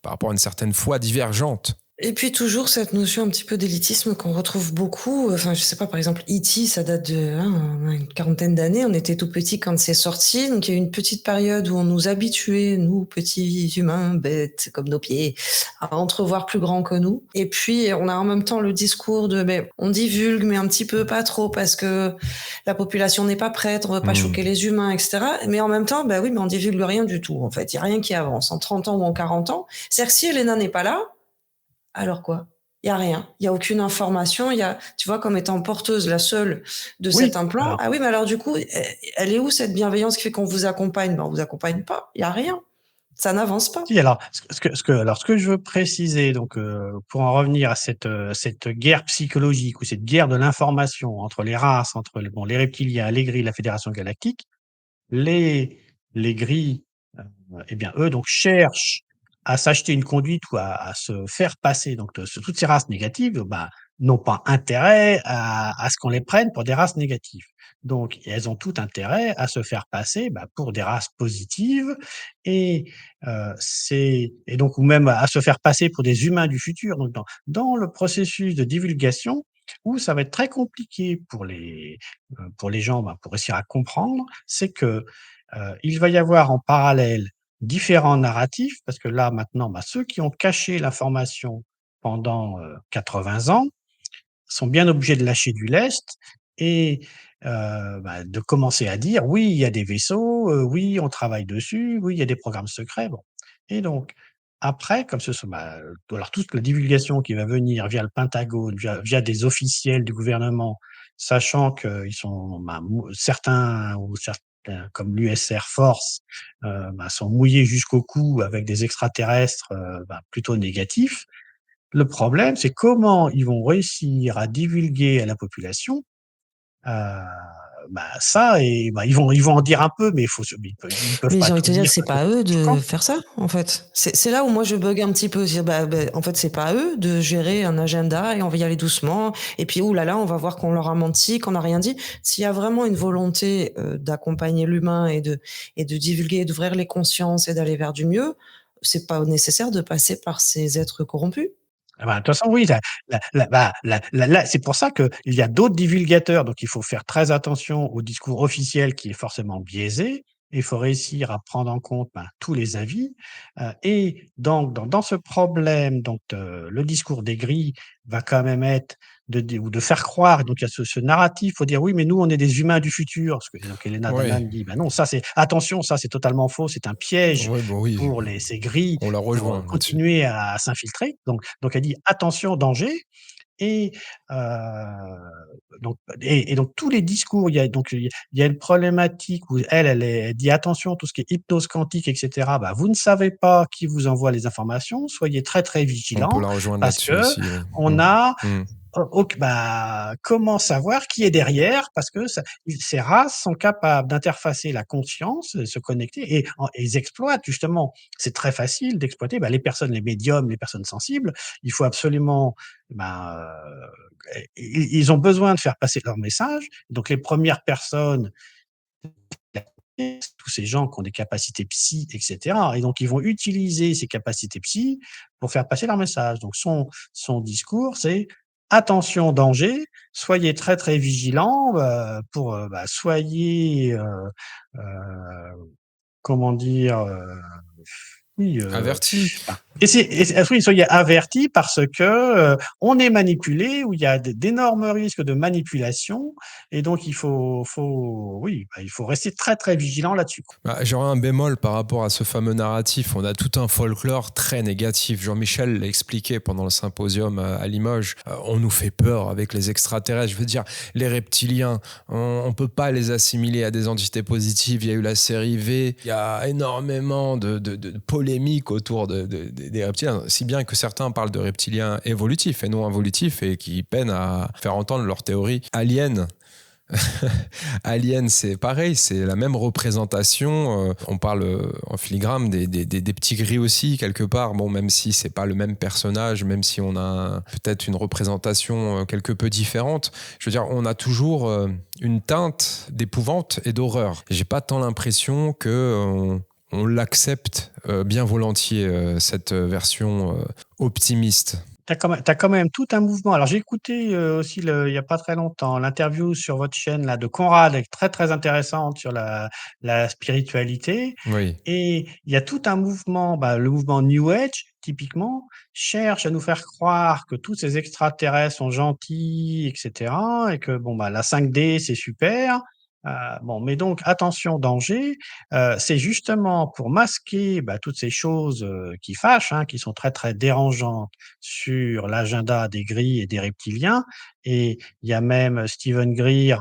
[SPEAKER 1] par rapport à une certaine foi divergente.
[SPEAKER 2] Et puis toujours cette notion un petit peu d'élitisme qu'on retrouve beaucoup. Enfin, je sais pas, par exemple, E.T., ça date de une quarantaine d'années. On était tout petits quand c'est sorti. Donc, il y a eu une petite période où on nous habituait, nous, petits humains, bêtes, comme nos pieds, à entrevoir plus grand que nous. Et puis, on a en même temps le discours de, on divulgue, mais un petit peu pas trop parce que la population n'est pas prête, on veut pas choquer les humains, etc. Mais en même temps, oui, mais on divulgue rien du tout, en fait. Il y a rien qui avance en 30 ans ou en 40 ans. C'est-à-dire que si Elena n'est pas là, alors quoi? Il y a rien. Il y a aucune information. Tu vois, comme étant porteuse, la seule de cet implant.
[SPEAKER 3] Alors
[SPEAKER 2] Ah oui, mais alors du coup, elle est où cette bienveillance qui fait qu'on vous accompagne? On vous accompagne pas. Il y a rien. Ça n'avance pas.
[SPEAKER 3] si, alors ce que je veux préciser donc pour en revenir à cette guerre psychologique ou cette guerre de l'information entre les races, entre les reptiliens, les grilles, la Fédération galactique, les grilles, eh bien, eux, donc, cherchent à s'acheter une conduite ou à se faire passer, donc, toutes ces races négatives, n'ont pas intérêt à ce qu'on les prenne pour des races négatives. Donc, elles ont tout intérêt à se faire passer, pour des races positives et et donc ou même à se faire passer pour des humains du futur. Donc, dans le processus de divulgation où ça va être très compliqué pour les gens, pour réussir à comprendre, c'est que il va y avoir en parallèle différents narratifs, parce que là, maintenant, ceux qui ont caché l'information pendant 80 ans sont bien obligés de lâcher du lest et de commencer à dire: «Oui, il y a des vaisseaux, oui, on travaille dessus, oui, il y a des programmes secrets», bon et donc après, comme ce sont alors toute la divulgation qui va venir via le Pentagone, via des officiels du gouvernement, sachant qu'ils sont, certains ou certains comme l'US Air Force, sont mouillés jusqu'au cou avec des extraterrestres, plutôt négatifs. Le problème, c'est comment ils vont réussir à divulguer à la population, heu, ça et ils vont en dire un peu, mais ils peuvent
[SPEAKER 2] Mais
[SPEAKER 3] pas
[SPEAKER 2] j'ai envie de
[SPEAKER 3] tout
[SPEAKER 2] te dire,
[SPEAKER 3] dire
[SPEAKER 2] c'est
[SPEAKER 3] parce que
[SPEAKER 2] pas à
[SPEAKER 3] c'est
[SPEAKER 2] eux
[SPEAKER 3] choquant.
[SPEAKER 2] de faire ça, en fait. C'est là où moi je bug un petit peu. Dire, en fait, c'est pas à eux de gérer un agenda et on va y aller doucement. Et puis, ouh là là, on va voir qu'on leur a menti, qu'on n'a rien dit. S'il y a vraiment une volonté d'accompagner l'humain et de divulguer, d'ouvrir les consciences et d'aller vers du mieux, c'est pas nécessaire de passer par ces êtres corrompus.
[SPEAKER 3] De toute façon, oui, c'est pour ça qu'il y a d'autres divulgateurs, donc il faut faire très attention au discours officiel qui est forcément biaisé. Il faut réussir à prendre en compte, tous les avis, et donc dans ce problème, donc le discours des grilles va quand même être ou de faire croire, donc il y a ce narratif, faut dire: «Oui, mais nous, on est des humains du futur», parce que donc Elena
[SPEAKER 1] Oui,
[SPEAKER 3] Danaan dit: «Bah non, ça c'est attention, ça c'est totalement faux, c'est un piège
[SPEAKER 1] oui, bah oui,
[SPEAKER 3] pour ces grilles
[SPEAKER 1] on la
[SPEAKER 3] pour,
[SPEAKER 1] rejoint là-dessus.
[SPEAKER 3] continuer à s'infiltrer». Donc elle dit: «Attention, danger». Et heu, donc tous les discours, il y a une problématique où elle dit: «Attention, tout ce qui est hypnose quantique et cetera, bah, vous ne savez pas qui vous envoie les informations, soyez très, très
[SPEAKER 1] On peut
[SPEAKER 3] vigilants
[SPEAKER 1] la rejoindre
[SPEAKER 3] parce
[SPEAKER 1] là-dessus
[SPEAKER 3] que
[SPEAKER 1] aussi, oui.
[SPEAKER 3] on
[SPEAKER 1] Mmh.
[SPEAKER 3] a
[SPEAKER 1] Mmh.
[SPEAKER 3] OK, bah, comment savoir qui est derrière? Parce que ces races sont capables d'interfacer la conscience, se connecter et ils exploitent justement. C'est très facile d'exploiter, bah, les personnes, les médiums, les personnes sensibles. Il faut absolument, ben, ils ont besoin de faire passer leur message. Donc les premières personnes, tous ces gens qui ont des capacités psy et cetera et donc ils vont utiliser ces capacités psy pour faire passer leur message. Donc son discours, c'est: «Attention, danger, soyez très, très vigilants, soyez, heu, comment dire? Oui,
[SPEAKER 1] Averti.
[SPEAKER 3] oui, soyez avertis parce que, on est manipulé, où il y a d'énormes risques de manipulation et donc il faut rester très, très vigilant là-dessus, quoi».
[SPEAKER 1] Bah, j'aurais un bémol par rapport à ce fameux narratif. On a tout un folklore très négatif. Jean-Michel l'a expliqué pendant le symposium à Limoges. On nous fait peur avec les extraterrestres. Je veux dire, les reptiliens, on ne peut pas les assimiler à des entités positives. Il y a eu la série V. Il y a énormément de polémiques autour des reptiliens. Si bien que certains parlent de reptiliens évolutifs et non involutifs et qui peinent à faire entendre leur théorie alien. Alien, c'est pareil, c'est la même représentation. On parle en filigrane des petits gris aussi, quelque part. Bon, même si c'est pas le même personnage, même si on a peut-être une représentation quelque peu différente, je veux dire, on a toujours une teinte d'épouvante et d'horreur. J'ai pas tant l'impression que on l'accepte bien volontiers, cette version optimiste.
[SPEAKER 3] Tu as quand même tout un mouvement. Alors j'ai écouté, aussi il y a pas très longtemps, l'interview sur votre chaîne là de Conrad, très, très intéressante sur la spiritualité
[SPEAKER 1] Oui.
[SPEAKER 3] et il y a tout un mouvement, bah, le mouvement New Age typiquement, cherche à nous faire croire que tous ces extraterrestres sont gentils et cetera et que bon, bah, la 5D c'est super. Bon, mais donc attention, danger, c'est justement pour masquer, bah, toutes ces choses, qui fâchent, hein, qui sont très, très dérangeantes sur l'agenda des gris et des reptiliens et il y a même Steven Greer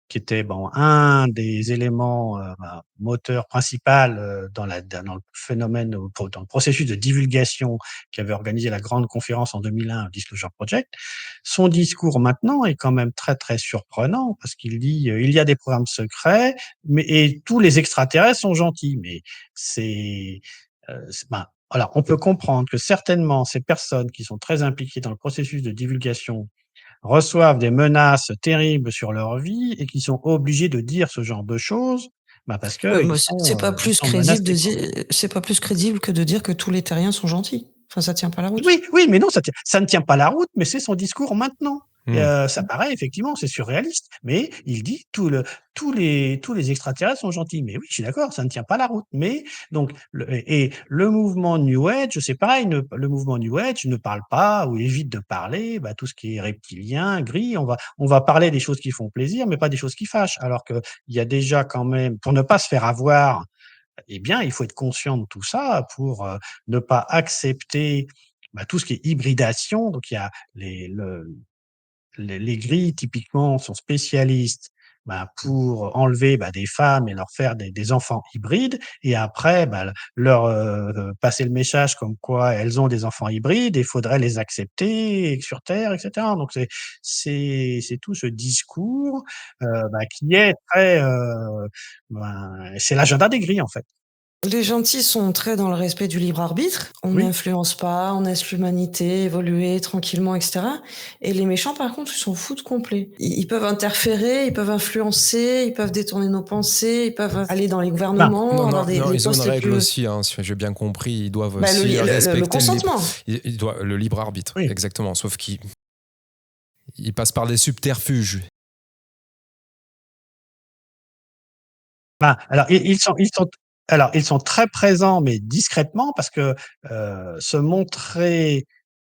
[SPEAKER 3] qui était bon un des éléments, moteurs principal, dans le phénomène, dans le processus de divulgation qui avait organisé la grande conférence en 2001, Disclosure Project. Son discours maintenant est quand même très, très surprenant parce qu'il dit, «Il y a des programmes secrets, mais et tous les extraterrestres sont gentils». Mais c'est, voilà, on peut comprendre que certainement ces personnes qui sont très impliquées dans le processus de divulgation reçoivent des menaces terribles sur leur vie et qui sont obligés de dire ce genre de choses, parce qu'ils
[SPEAKER 2] Bah,
[SPEAKER 3] ils sont menacés, quoi.
[SPEAKER 2] c'est pas plus crédible que de dire que tous les terriens sont gentils. Enfin, ça tient pas la route.
[SPEAKER 3] Oui, oui, mais non, ça ne tient pas la route, mais c'est son discours maintenant. Et
[SPEAKER 1] Hmm.
[SPEAKER 3] ça paraît effectivement, c'est surréaliste, mais il dit tous les extraterrestres sont gentils. Mais oui, je suis d'accord, ça ne tient pas la route. Mais donc le mouvement New Age, c'est pareil, le mouvement New Age ne parle pas ou évite de parler, tout ce qui est reptilien, gris, on va parler des choses qui font plaisir, mais pas des choses qui fâchent. Alors qu'il y a déjà quand même pour ne pas se faire avoir, eh bien, il faut être conscient de tout ça pour, ne pas accepter, tout ce qui est hybridation. Donc il y a les grilles typiquement sont spécialistes, pour enlever, des femmes et leur faire des enfants hybrides et après, leur, passer le message comme quoi elles ont des enfants hybrides et il faudrait les accepter sur terre et cetera. Donc c'est tout ce discours, qui est très, c'est l'agenda des grilles, en fait.
[SPEAKER 2] Les gentils sont très dans le respect du libre arbitre. On
[SPEAKER 3] Oui.
[SPEAKER 2] n'influence pas, on laisse l'humanité évoluer tranquillement, et cetera. Et les méchants, par contre, ils s'en foutent complet. Ils peuvent interférer, ils peuvent influencer, ils peuvent détourner nos pensées, ils peuvent aller dans les
[SPEAKER 3] Ben,
[SPEAKER 2] gouvernements,
[SPEAKER 1] Non,
[SPEAKER 2] avoir
[SPEAKER 1] non,
[SPEAKER 2] des
[SPEAKER 1] non,
[SPEAKER 2] les
[SPEAKER 1] ils ont une
[SPEAKER 2] postes les
[SPEAKER 1] règle
[SPEAKER 2] plus
[SPEAKER 1] aussi, hein, si j'ai bien compris, ils doivent
[SPEAKER 2] bah,
[SPEAKER 1] aussi
[SPEAKER 2] le
[SPEAKER 1] respecter
[SPEAKER 2] consentement.
[SPEAKER 1] le libre arbitre,
[SPEAKER 3] oui.
[SPEAKER 1] exactement, sauf qu'ils passent par des subterfuges.
[SPEAKER 3] Alors ils sont très présents, mais discrètement parce que, se montrer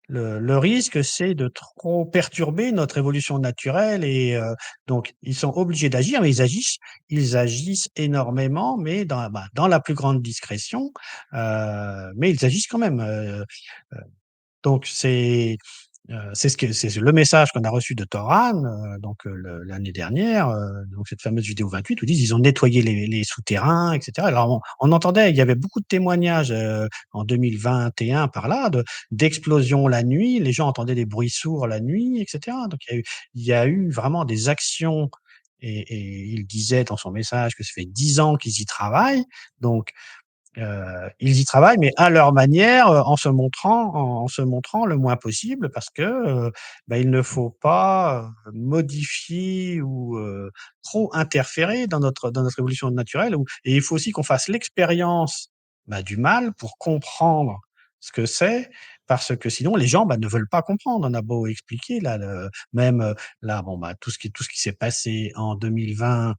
[SPEAKER 3] le risque, c'est de trop perturber notre évolution naturelle et donc ils sont obligés d'agir, mais ils agissent énormément, mais dans la plus grande discrétion, mais ils agissent quand même, donc c'est le message qu'on a reçu de Toran, donc l'année dernière, donc cette fameuse vidéo 28 où ils disent: «Ils ont nettoyé les souterrains» et cetera. Alors on entendait, il y avait beaucoup de témoignages, en 2021 par là d'explosions la nuit. Les gens entendaient des bruits sourds la nuit et cetera. Donc il y a eu vraiment des actions et il disait dans son message que ça fait 10 ans qu'ils y travaillent. Donc ils y travaillent, mais à leur manière, en se montrant le moins possible parce que, il ne faut pas, modifier ou, trop interférer dans notre évolution naturelle et il faut aussi qu'on fasse l'expérience, du mal pour comprendre ce que c'est, parce que sinon les gens, ne veulent pas comprendre. On a beau expliquer là, même, là, tout ce qui s'est passé en 2020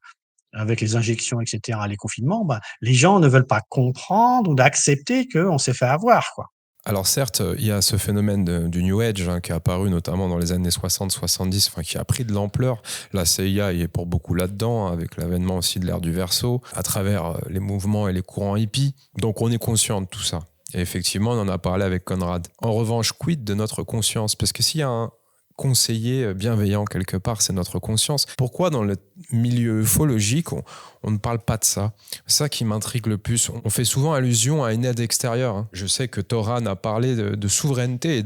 [SPEAKER 3] avec les injections et cetera, les confinements, les gens ne veulent pas comprendre ou d'accepter qu'on s'est fait avoir, quoi.
[SPEAKER 1] Alors certes, il y a ce phénomène du New Age qui est apparu notamment dans les années 60-70, qui a pris de l'ampleur. La CIA y est pour beaucoup là-dedans, avec l'avènement aussi de l'ère du Verseau, à travers les mouvements et les courants hippies. Donc on est conscient de tout ça. Et effectivement, on en a parlé avec Conrad. En revanche, quid de notre conscience? Parce que s'il y a un conseiller bienveillant quelque part, c'est notre conscience. Pourquoi dans le milieu ufologique, on ne parle pas de ça? C'est ça qui m'intrigue le plus. On fait souvent allusion à une aide extérieure. Je sais que Toran a parlé de souveraineté et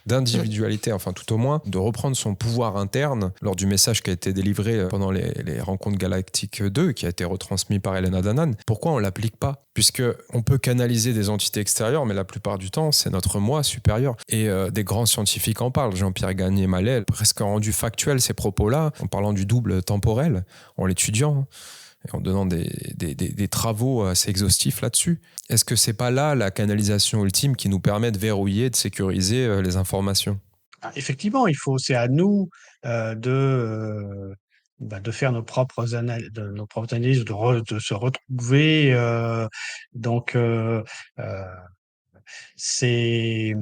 [SPEAKER 1] d'individualité, enfin tout au moins, de reprendre son pouvoir interne lors du message qui a été délivré pendant les rencontres galactiques 2, qui a été retransmis par Elena Danaan. Pourquoi on ne l'applique pas? Puisque on peut canaliser des entités extérieures, mais la plupart du temps, c'est notre moi supérieur. Et des grands scientifiques en parlent. Jean-Pierre Gagné-Mallet, presque rendu factuel ces propos-là, en parlant du double temporel, en l'étudiant, et en donnant des travaux assez exhaustifs là-dessus. Est-ce que c'est pas là la canalisation ultime qui nous permet de verrouiller, de sécuriser les informations?
[SPEAKER 3] Effectivement, c'est à nous, de faire nos propres analyses, de se retrouver, donc heu, c'est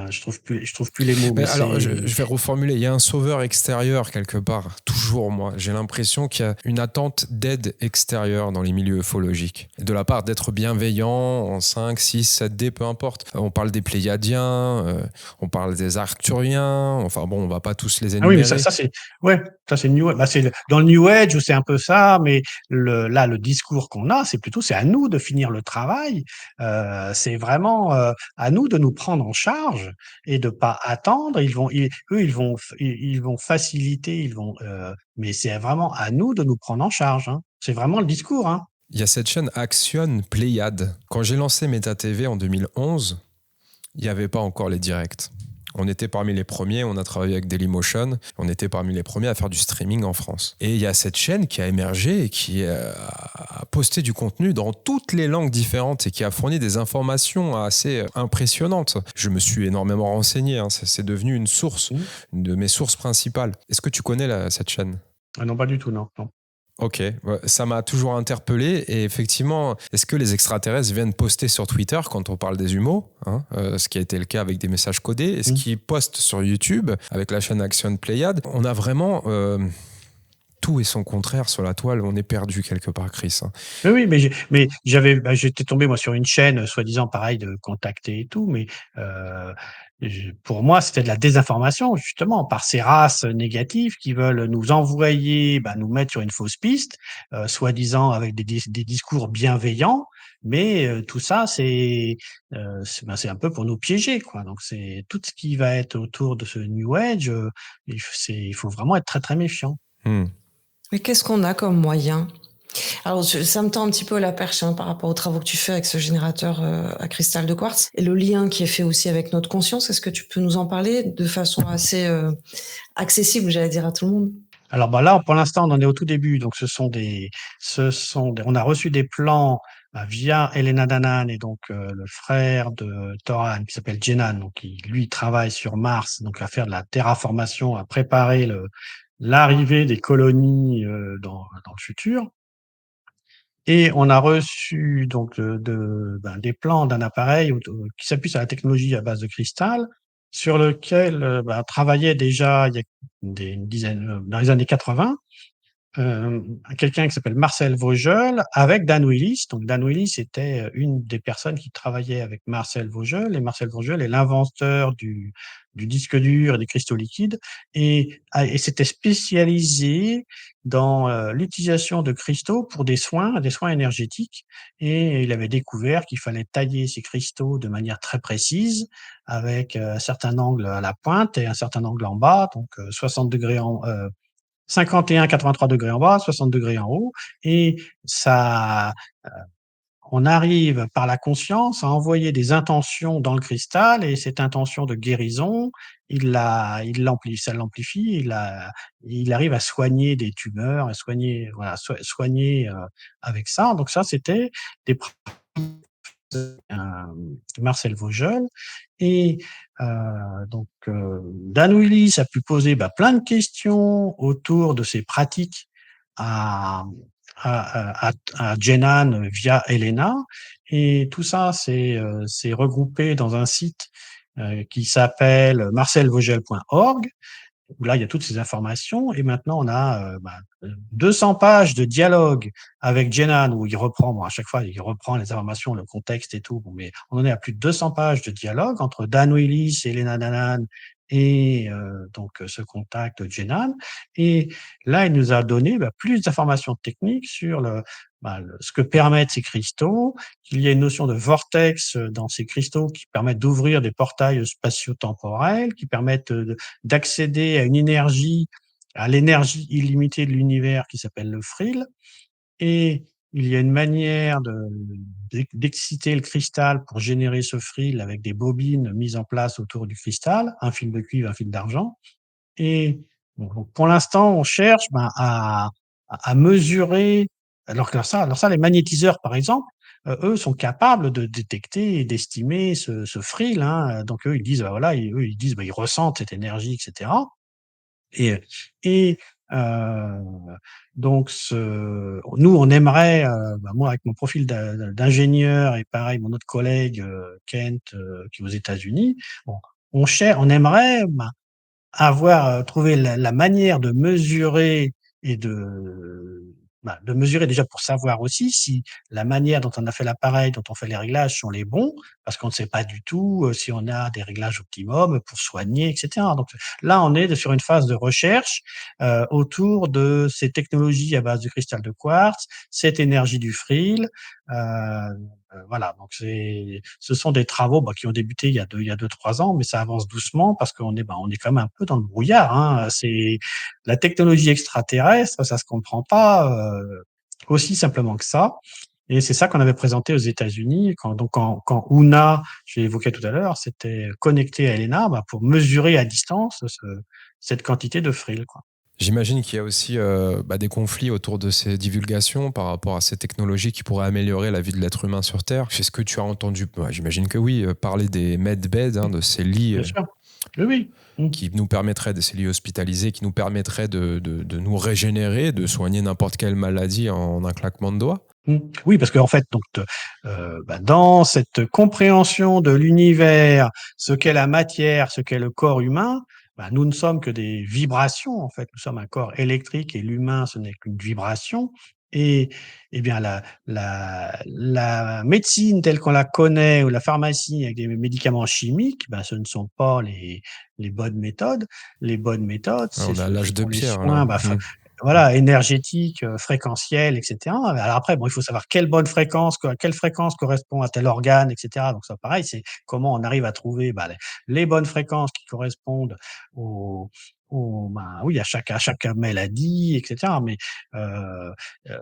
[SPEAKER 3] je trouve plus les mots,
[SPEAKER 1] Mais
[SPEAKER 3] mais
[SPEAKER 1] alors, je,
[SPEAKER 3] c'est
[SPEAKER 1] je vais reformuler. Il y a un sauveur extérieur quelque part. Toujours, moi. J'ai l'impression qu'il y a une attente d'aide extérieure dans les milieux ufologiques. De la part d'être bienveillant en 5, 6, 7D, peu importe. On parle des Pléiadiens, on parle des Arcturiens. Enfin bon, on va pas tous les
[SPEAKER 3] ah oui, mais ça
[SPEAKER 1] énumérer.
[SPEAKER 3] ça c'est ouais, ça c'est le New Age. Dans le New Age où c'est un peu ça, mais le discours qu'on a, c'est à nous de finir le travail. C'est vraiment, à nous de nous prendre en charge et de pas attendre. Ils vont faciliter, mais c'est vraiment à nous de nous prendre en charge, hein. C'est vraiment le discours, hein.
[SPEAKER 1] Il y a cette chaîne Action Pléiade. Quand j'ai lancé Meta TV en 2011, il n'y avait pas encore les directs. On était parmi les premiers, on a travaillé avec Dailymotion, on était parmi les premiers à faire du streaming en France. Et il y a cette chaîne qui a émergé et qui a posté du contenu dans toutes les langues différentes et qui a fourni des informations assez impressionnantes. Je me suis énormément renseigné, c'est devenu une source,
[SPEAKER 3] Mmh.
[SPEAKER 1] une de mes sources principales. Est-ce que tu connais cette chaîne?
[SPEAKER 3] Ah non, pas du tout, non, non.
[SPEAKER 1] Ok, ouais, ça m'a toujours interpellé et effectivement, est-ce que les extraterrestres viennent poster sur Twitter quand on parle des humos, ce qui a été le cas avec des messages codés, est-ce
[SPEAKER 3] Mmh.
[SPEAKER 1] qu'ils postent sur YouTube avec la chaîne Action Pléiade? On a vraiment tout et son contraire sur la toile, on est perdu quelque part, Chris.
[SPEAKER 3] Oui, oui, j'étais tombé moi sur une chaîne, soi-disant pareil de contacter et tout, mais heu, pour moi, c'était de la désinformation justement par ces races négatives qui veulent nous envoyer, nous mettre sur une fausse piste, soi-disant avec des discours bienveillants, mais tout ça c'est un peu pour nous piéger, quoi. Donc c'est tout ce qui va être autour de ce New Age, il faut vraiment être très, très méfiant.
[SPEAKER 1] Hmm.
[SPEAKER 2] Mais qu'est-ce qu'on a comme moyen? Alors, ça me tend un petit peu la perche par rapport aux travaux que tu fais avec ce générateur à cristal de quartz et le lien qui est fait aussi avec notre conscience. Est-ce que tu peux nous en parler de façon assez accessible, j'allais dire, à tout le monde?
[SPEAKER 3] Alors, là, pour l'instant, on en est au tout début, donc on a reçu des plans, via Elena Danaan et donc le frère de Toran qui s'appelle Jenan, donc qui lui travaille sur Mars, donc à faire de la terraformation, à préparer l'arrivée des colonies, dans le futur et on a reçu donc des plans d'un appareil qui s'appuie sur la technologie à base de cristal, sur lequel, travaillait déjà il y a une dizaine, dans les années 80, quelqu'un qui s'appelle Marcel Vogel avec Dan Willis. Donc Dan Willis était, une des personnes qui travaillait avec Marcel Vogel, et Marcel Vogel est l'inventeur du disque dur et des cristaux liquides, et s'était spécialisé dans, l'utilisation de cristaux pour des soins énergétiques, et il avait découvert qu'il fallait tailler ces cristaux de manière très précise avec, un certain angle à la pointe et un certain angle en bas, donc 60° 51-83 degrés en bas, 60 degrés en haut, et ça, on arrive par la conscience à envoyer des intentions dans le cristal, et cette intention de guérison, ça l'amplifie, il arrive à soigner des tumeurs, à soigner, voilà, soigner, avec ça. Donc ça, c'était des Marcel Vogel, et Dan Willis a pu poser, plein de questions autour de ces pratiques à à Jenan via Elena, et tout ça c'est regroupé dans un site, qui s'appelle marcelvogel.org, où là, il y a toutes ces informations, et maintenant on a, 200 pages de dialogue avec Jenan, où il reprend, à chaque fois, il reprend les informations, le contexte et tout, bon, mais on en est à plus de 200 pages de dialogue entre Dan Willis et Elena Danaan, et ce contact Jenan, et là, il nous a donné, plus d'informations techniques sur ce que permettent ces cristaux, qu'il y a une notion de vortex dans ces cristaux qui permettent d'ouvrir des portails spatio-temporels, qui permettent d'accéder à l'énergie illimitée de l'univers qui s'appelle le Frill, et il y a une manière d'exciter le cristal pour générer ce Frill avec des bobines mises en place autour du cristal, un fil de cuivre, un fil d'argent, et bon, donc pour l'instant, on cherche, à mesurer. Alors ça, les magnétiseurs, par exemple, eux sont capables de détecter et d'estimer ce Frill, hein. Donc eux, ils disent, voilà, eux, ils disent, ils ressentent cette énergie, et cetera, et et heu, donc nous, on aimerait, moi, avec mon profil d'ingénieur, et pareil, mon autre collègue, Kent, qui est aux États-Unis, bon, on aimerait, avoir, trouvé la manière de mesurer, et de mesurer déjà pour savoir aussi si la manière dont on a fait l'appareil, dont on fait les réglages sont les bons, parce qu'on ne sait pas du tout, si on a des réglages optimum pour soigner, et cetera. Donc là, on est sur une phase de recherche, autour de ces technologies à base de cristal de quartz, cette énergie du Frill, voilà, donc ce sont des travaux, qui ont débuté il y a 2-3 ans, mais ça avance doucement parce on est quand même un peu dans le brouillard, hein. C'est la technologie extraterrestre, ça se comprend pas, aussi simplement que ça, et c'est ça qu'on avait présenté aux États-Unis quand Oona, je l'ai évoqué tout à l'heure, s'était connecté à Helena, pour mesurer à distance cette quantité de Frill, quoi.
[SPEAKER 1] J'imagine qu'il y a aussi des conflits autour de ces divulgations par rapport à ces technologies qui pourraient améliorer la vie de l'être humain sur Terre. Est-ce que tu as entendu, j'imagine que oui, parler des medbeds, de ces lits
[SPEAKER 3] Bien sûr. Oui, oui. Mmh.
[SPEAKER 1] qui nous permettraient, de ces lits hospitalisés, qui nous permettraient de nous régénérer, de soigner n'importe quelle maladie en un claquement de doigts?
[SPEAKER 3] Oui, parce qu'en fait, donc, dans cette compréhension de l'univers, ce qu'est la matière, ce qu'est le corps humain, nous ne sommes que des vibrations, en fait. Nous sommes un corps électrique, et l'humain, ce n'est qu'une vibration, et bien la médecine telle qu'on la connaît, ou la pharmacie avec des médicaments chimiques, ce ne sont pas les bonnes méthodes. Les bonnes méthodes,
[SPEAKER 1] Ah, on a
[SPEAKER 3] ce
[SPEAKER 1] l'âge de
[SPEAKER 3] sont les
[SPEAKER 1] pierre, là.
[SPEAKER 3] soins, voilà, énergétique, fréquentielle, et cetera. Alors après, il faut savoir quelle fréquence correspond à tel organe, et cetera. Donc ça, pareil, c'est comment on arrive à trouver, les bonnes fréquences qui correspondent au oui, à chaque maladie, et cetera. Mais, heu heu,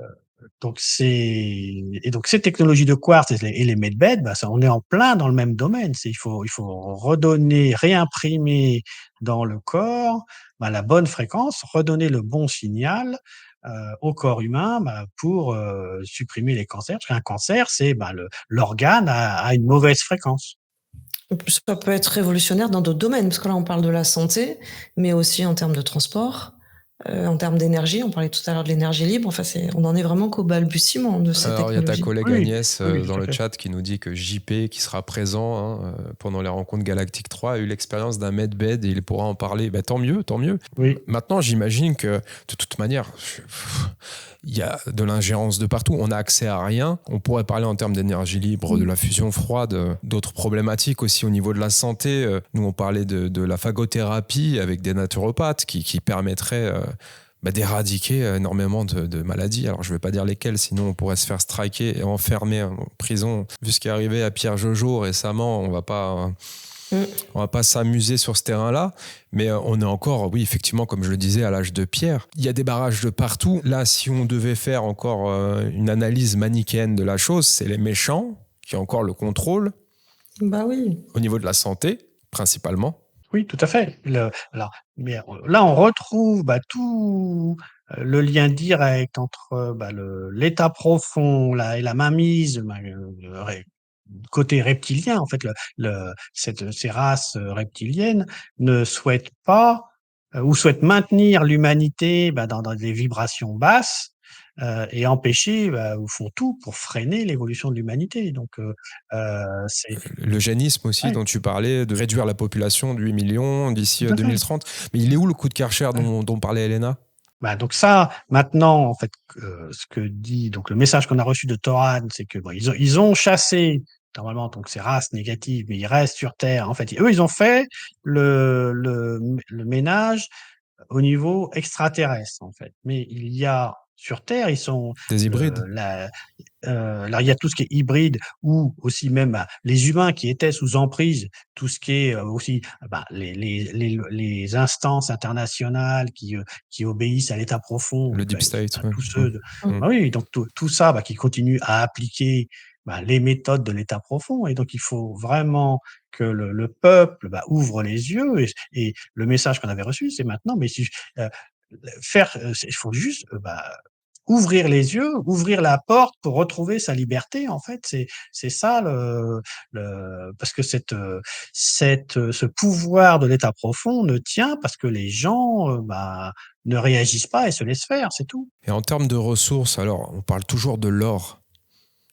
[SPEAKER 3] donc ces technologies de quartz et les medbeds, ça, on est en plein dans le même domaine. Il faut redonner, réimprimer dans le corps, la bonne fréquence, redonner le bon signal, au corps humain, pour, supprimer les cancers. Parce qu'un cancer, c'est, l'organe a une mauvaise fréquence.
[SPEAKER 2] Ça peut être révolutionnaire dans d'autres domaines, parce que là, on parle de la santé, mais aussi en termes de transport. en termes d'énergie. On parlait tout à l'heure de l'énergie libre. Enfin, on en est vraiment qu'au balbutiement de ces
[SPEAKER 1] Alors, il y a ta
[SPEAKER 2] technologies.
[SPEAKER 1] collègue
[SPEAKER 3] Oui,
[SPEAKER 1] Agnès
[SPEAKER 3] oui,
[SPEAKER 1] dans
[SPEAKER 3] tout à
[SPEAKER 1] le
[SPEAKER 3] fait.
[SPEAKER 1] chat qui nous dit que JP, qui sera présent pendant les rencontres Galactique 3, a eu l'expérience d'un medbed et il pourra en parler. Bah, tant mieux, tant mieux.
[SPEAKER 3] Oui.
[SPEAKER 1] Maintenant, j'imagine que, de toute manière, il y a de l'ingérence de partout. On n'a accès à rien. On pourrait parler en termes d'énergie libre, de la fusion froide, d'autres problématiques aussi au niveau de la santé. Nous, on parlait de la phagothérapie avec des naturopathes qui permettraient d'éradiquer énormément de maladies. Alors, je ne vais pas dire lesquelles, sinon on pourrait se faire striker et enfermer en prison. Vu ce qui est arrivé à Pierre Jojo récemment, on va pas s'amuser sur ce terrain-là, mais on est encore, oui, effectivement, comme je le disais, à l'âge de pierre. Il y a des barrages de partout. Là, si on devait faire encore une analyse manichéenne de la chose, c'est les méchants qui ont encore le contrôle
[SPEAKER 2] Bah oui.
[SPEAKER 1] au niveau de la santé, principalement.
[SPEAKER 3] Oui, tout à fait. Mais là, on retrouve tout le lien direct entre l'état profond et la mainmise, côté reptilien. En fait, ces races reptiliennes ne souhaitent pas ou souhaitent maintenir l'humanité dans des vibrations basses et empêcher ou font tout pour freiner l'évolution de l'humanité. Donc, c'est
[SPEAKER 1] L'eugénisme aussi,
[SPEAKER 3] ouais,
[SPEAKER 1] dont tu parlais, de réduire la population de 8 millions d'ici
[SPEAKER 3] tout à fait.
[SPEAKER 1] 2030. Mais il est où le coup de Karcher
[SPEAKER 3] Ouais.
[SPEAKER 1] dont parlait Elena?
[SPEAKER 3] Donc ça, maintenant, en fait, ce que dit donc le message qu'on a reçu de Toran, c'est que ils ont chassé normalement donc ces races négatives, mais ils restent sur Terre. En fait, eux, ils ont fait le ménage au niveau extraterrestre, en fait. Mais il y a sur Terre, ils sont
[SPEAKER 1] Des hybrides?
[SPEAKER 3] alors il y a tout ce qui est hybride ou aussi même les humains qui étaient sous emprise, tout ce qui est aussi les instances internationales qui obéissent à l'État profond,
[SPEAKER 1] Le deep state, ouais.
[SPEAKER 3] tous ceux
[SPEAKER 1] Mm.
[SPEAKER 3] oui, donc tout ça qui continue à appliquer les méthodes de l'État profond. Et donc il faut vraiment que le peuple ouvre les yeux. Et le message qu'on avait reçu, c'est maintenant, mais si, il faut juste ouvrir les yeux, ouvrir la porte pour retrouver sa liberté, en fait. C'est ça parce que ce pouvoir de l'état profond ne tient parce que les gens, ne réagissent pas et se laissent faire, c'est tout.
[SPEAKER 1] Et en termes de ressources, alors, on parle toujours de l'or.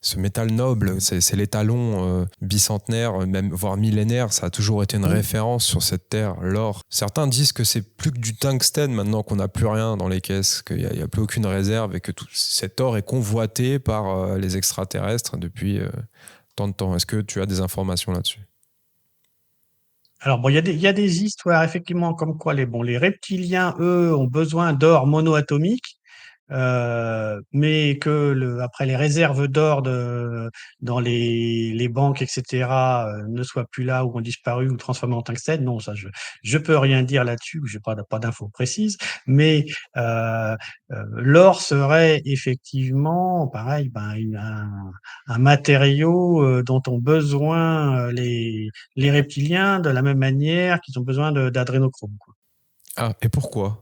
[SPEAKER 1] Ce métal noble, c'est l'étalon bicentenaire, même voire millénaire. Ça a toujours été une référence sur cette terre, l'or. Certains disent que c'est plus que du tungstène maintenant qu'on n'a plus rien dans les caisses, qu'il n'y a plus aucune réserve et que tout cet or est convoité par les extraterrestres depuis tant de temps. Est-ce que tu as des informations là-dessus?
[SPEAKER 3] Alors bon, il y a des histoires effectivement comme quoi les reptiliens, eux, ont besoin d'or monoatomique, mais que après les réserves d'or dans les banques, etc., ne soient plus là ou ont disparu ou transformées en tungstène. Non, ça je peux rien dire là-dessus, j'ai pas d'infos précises, mais l'or serait effectivement pareil, un matériau dont ont besoin les reptiliens de la même manière qu'ils ont besoin d'adrénochrome, quoi.
[SPEAKER 1] Ah, et pourquoi?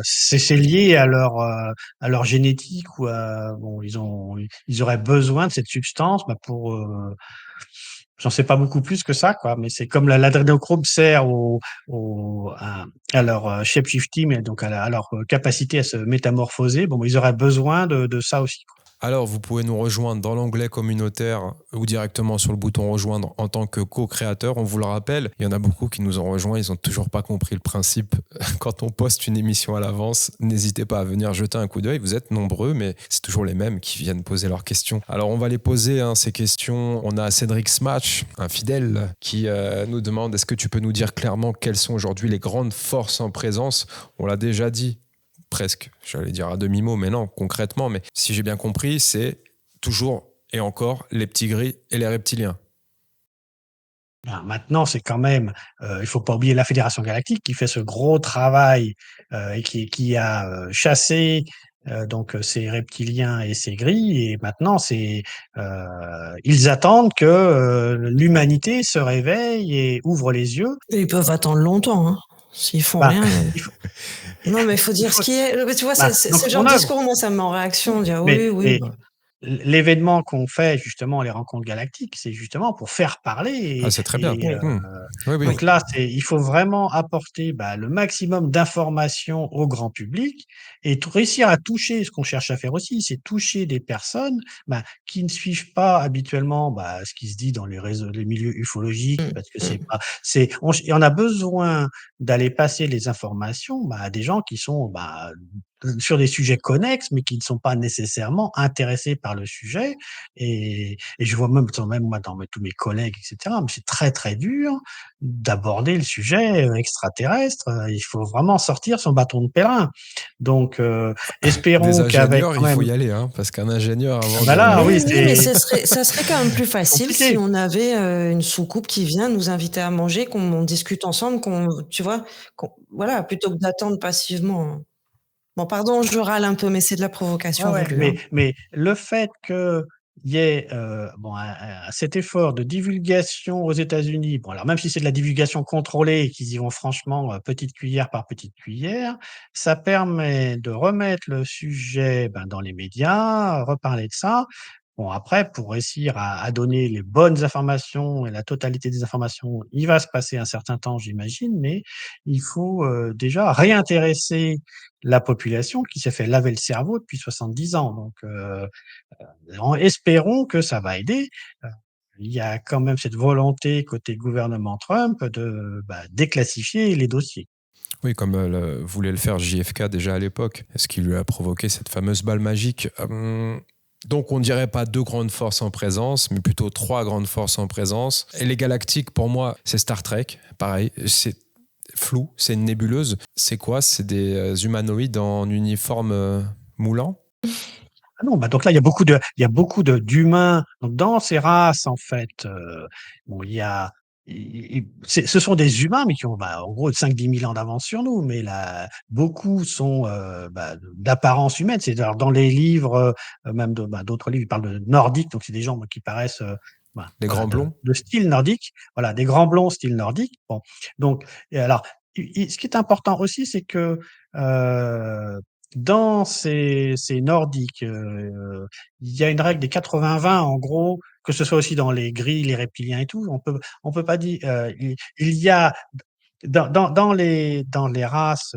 [SPEAKER 3] C'est lié à leur génétique ou ils auraient besoin de cette substance pour j'en sais pas beaucoup plus que ça, quoi, mais c'est comme l'adrénochrome sert à leur shape-shifting, mais donc à leur capacité à se métamorphoser. Bon, ils auraient besoin de ça aussi, quoi.
[SPEAKER 1] Alors, vous pouvez nous rejoindre dans l'onglet communautaire ou directement sur le bouton rejoindre en tant que co-créateur. On vous le rappelle, il y en a beaucoup qui nous ont rejoints, ils n'ont toujours pas compris le principe. Quand on poste une émission à l'avance, n'hésitez pas à venir jeter un coup d'œil. Vous êtes nombreux, mais c'est toujours les mêmes qui viennent poser leurs questions. Alors, on va les poser, ces questions. On a Cédric Smatch, un fidèle, qui nous demande, est-ce que tu peux nous dire clairement quelles sont aujourd'hui les grandes forces en présence? On l'a déjà dit. Presque, j'allais dire à demi-mot, mais non, concrètement. Mais si j'ai bien compris, c'est toujours et encore les petits gris et les reptiliens.
[SPEAKER 3] Maintenant, c'est quand même, il faut pas oublier la Fédération Galactique qui fait ce gros travail et qui a chassé ces reptiliens et ces gris. Et maintenant, ils attendent que l'humanité se réveille et ouvre les yeux.
[SPEAKER 2] Et ils peuvent attendre longtemps, hein. S'ils font
[SPEAKER 3] Bah,
[SPEAKER 2] rien.
[SPEAKER 3] il faut,
[SPEAKER 2] Non, mais il faut
[SPEAKER 3] il
[SPEAKER 2] dire ce
[SPEAKER 3] faut,
[SPEAKER 2] qui est. Tu vois,
[SPEAKER 3] bah,
[SPEAKER 2] c'est
[SPEAKER 3] donc
[SPEAKER 2] ce genre
[SPEAKER 3] mon
[SPEAKER 2] de
[SPEAKER 3] œuvre.
[SPEAKER 2] discours, moi, ça me met en réaction. Dire
[SPEAKER 3] Mais,
[SPEAKER 2] oui, oui.
[SPEAKER 3] mais
[SPEAKER 2] Bah.
[SPEAKER 3] l'événement qu'on fait justement, les rencontres galactiques, c'est justement pour faire parler
[SPEAKER 1] Ah, c'est très bien.
[SPEAKER 2] Oui,
[SPEAKER 1] Oui, oui.
[SPEAKER 3] donc
[SPEAKER 2] oui.
[SPEAKER 3] là, il faut vraiment apporter, le maximum d'informations au grand public et réussir à toucher, ce qu'on cherche à faire aussi, c'est toucher des personnes, qui ne suivent pas habituellement, ce qui se dit dans les réseaux, les milieux ufologiques,
[SPEAKER 2] Mmh,
[SPEAKER 3] parce que
[SPEAKER 2] mmh.
[SPEAKER 3] et on a besoin d'aller passer les informations, à des gens qui sont, sur des sujets connexes, mais qui ne sont pas nécessairement intéressés par le sujet. Et je vois même moi dans tous mes collègues, etc. Mais c'est très très dur d'aborder le sujet extraterrestre. Il faut vraiment sortir son bâton de pèlerin. Donc,
[SPEAKER 1] Des
[SPEAKER 3] espérons qu'avec
[SPEAKER 1] ingénieurs,
[SPEAKER 3] quand
[SPEAKER 1] il faut
[SPEAKER 3] même.
[SPEAKER 1] y aller, hein, parce qu'un ingénieur,
[SPEAKER 3] Ah
[SPEAKER 1] avant
[SPEAKER 3] bah là,
[SPEAKER 1] de...
[SPEAKER 3] oui,
[SPEAKER 2] Mais
[SPEAKER 3] c'est
[SPEAKER 2] ça serait quand même plus facile si
[SPEAKER 3] compliqué.
[SPEAKER 2] on avait, une soucoupe qui vient nous inviter à manger, qu'on discute ensemble, tu vois? Voilà, plutôt que d'attendre passivement. Bon, pardon, je râle un peu, mais c'est de la
[SPEAKER 3] Ouais,
[SPEAKER 2] provocation
[SPEAKER 3] ouais,
[SPEAKER 2] voulue,
[SPEAKER 3] mais
[SPEAKER 2] hein.
[SPEAKER 3] mais le fait qu'il y ait, cet effort de divulgation aux États-Unis, bon alors même si c'est de la divulgation contrôlée et qu'ils y vont franchement, petite cuillère par petite cuillère, ça permet de remettre le sujet, dans les médias, reparler de ça. Bon après pour réussir à donner les bonnes informations et la totalité des informations, il va se passer un certain temps j'imagine, mais il faut, déjà réintéresser la population qui s'est fait laver le cerveau depuis 70 ans. Donc, espérons que ça va aider. Heu, il y a quand même cette volonté côté gouvernement Trump de, déclassifier les dossiers.
[SPEAKER 1] Oui, comme voulait le faire JFK déjà à l'époque. Ce qui lui a provoqué cette fameuse balle magique. Donc on dirait pas deux grandes forces en présence, mais plutôt trois grandes forces en présence. Et les galactiques, pour moi, c'est Star Trek. Pareil, c'est flou, c'est une nébuleuse. C'est quoi? C'est des humanoïdes en uniforme moulant?
[SPEAKER 3] Ah non, donc là, il y a beaucoup d'humains. Donc dans ces races, en fait, bon, il y a ce sont des humains, mais qui ont, en gros 5-10 000 ans d'avance sur nous, mais là, beaucoup sont, d'apparence humaine. C'est alors dans les livres, même d'autres livres, ils parlent de nordiques, donc c'est des gens, qui paraissent,
[SPEAKER 1] Les
[SPEAKER 3] voilà,
[SPEAKER 1] grands
[SPEAKER 3] de
[SPEAKER 1] blonds?
[SPEAKER 3] de style nordique, voilà, des grands blonds style nordique. Bon, donc et alors, ce qui est important aussi, c'est que, heu dans ces nordiques, il y a une règle des 80-20 en gros, que ce soit aussi dans les grilles, les reptiliens et tout. On peut pas dire, il y a dans les races,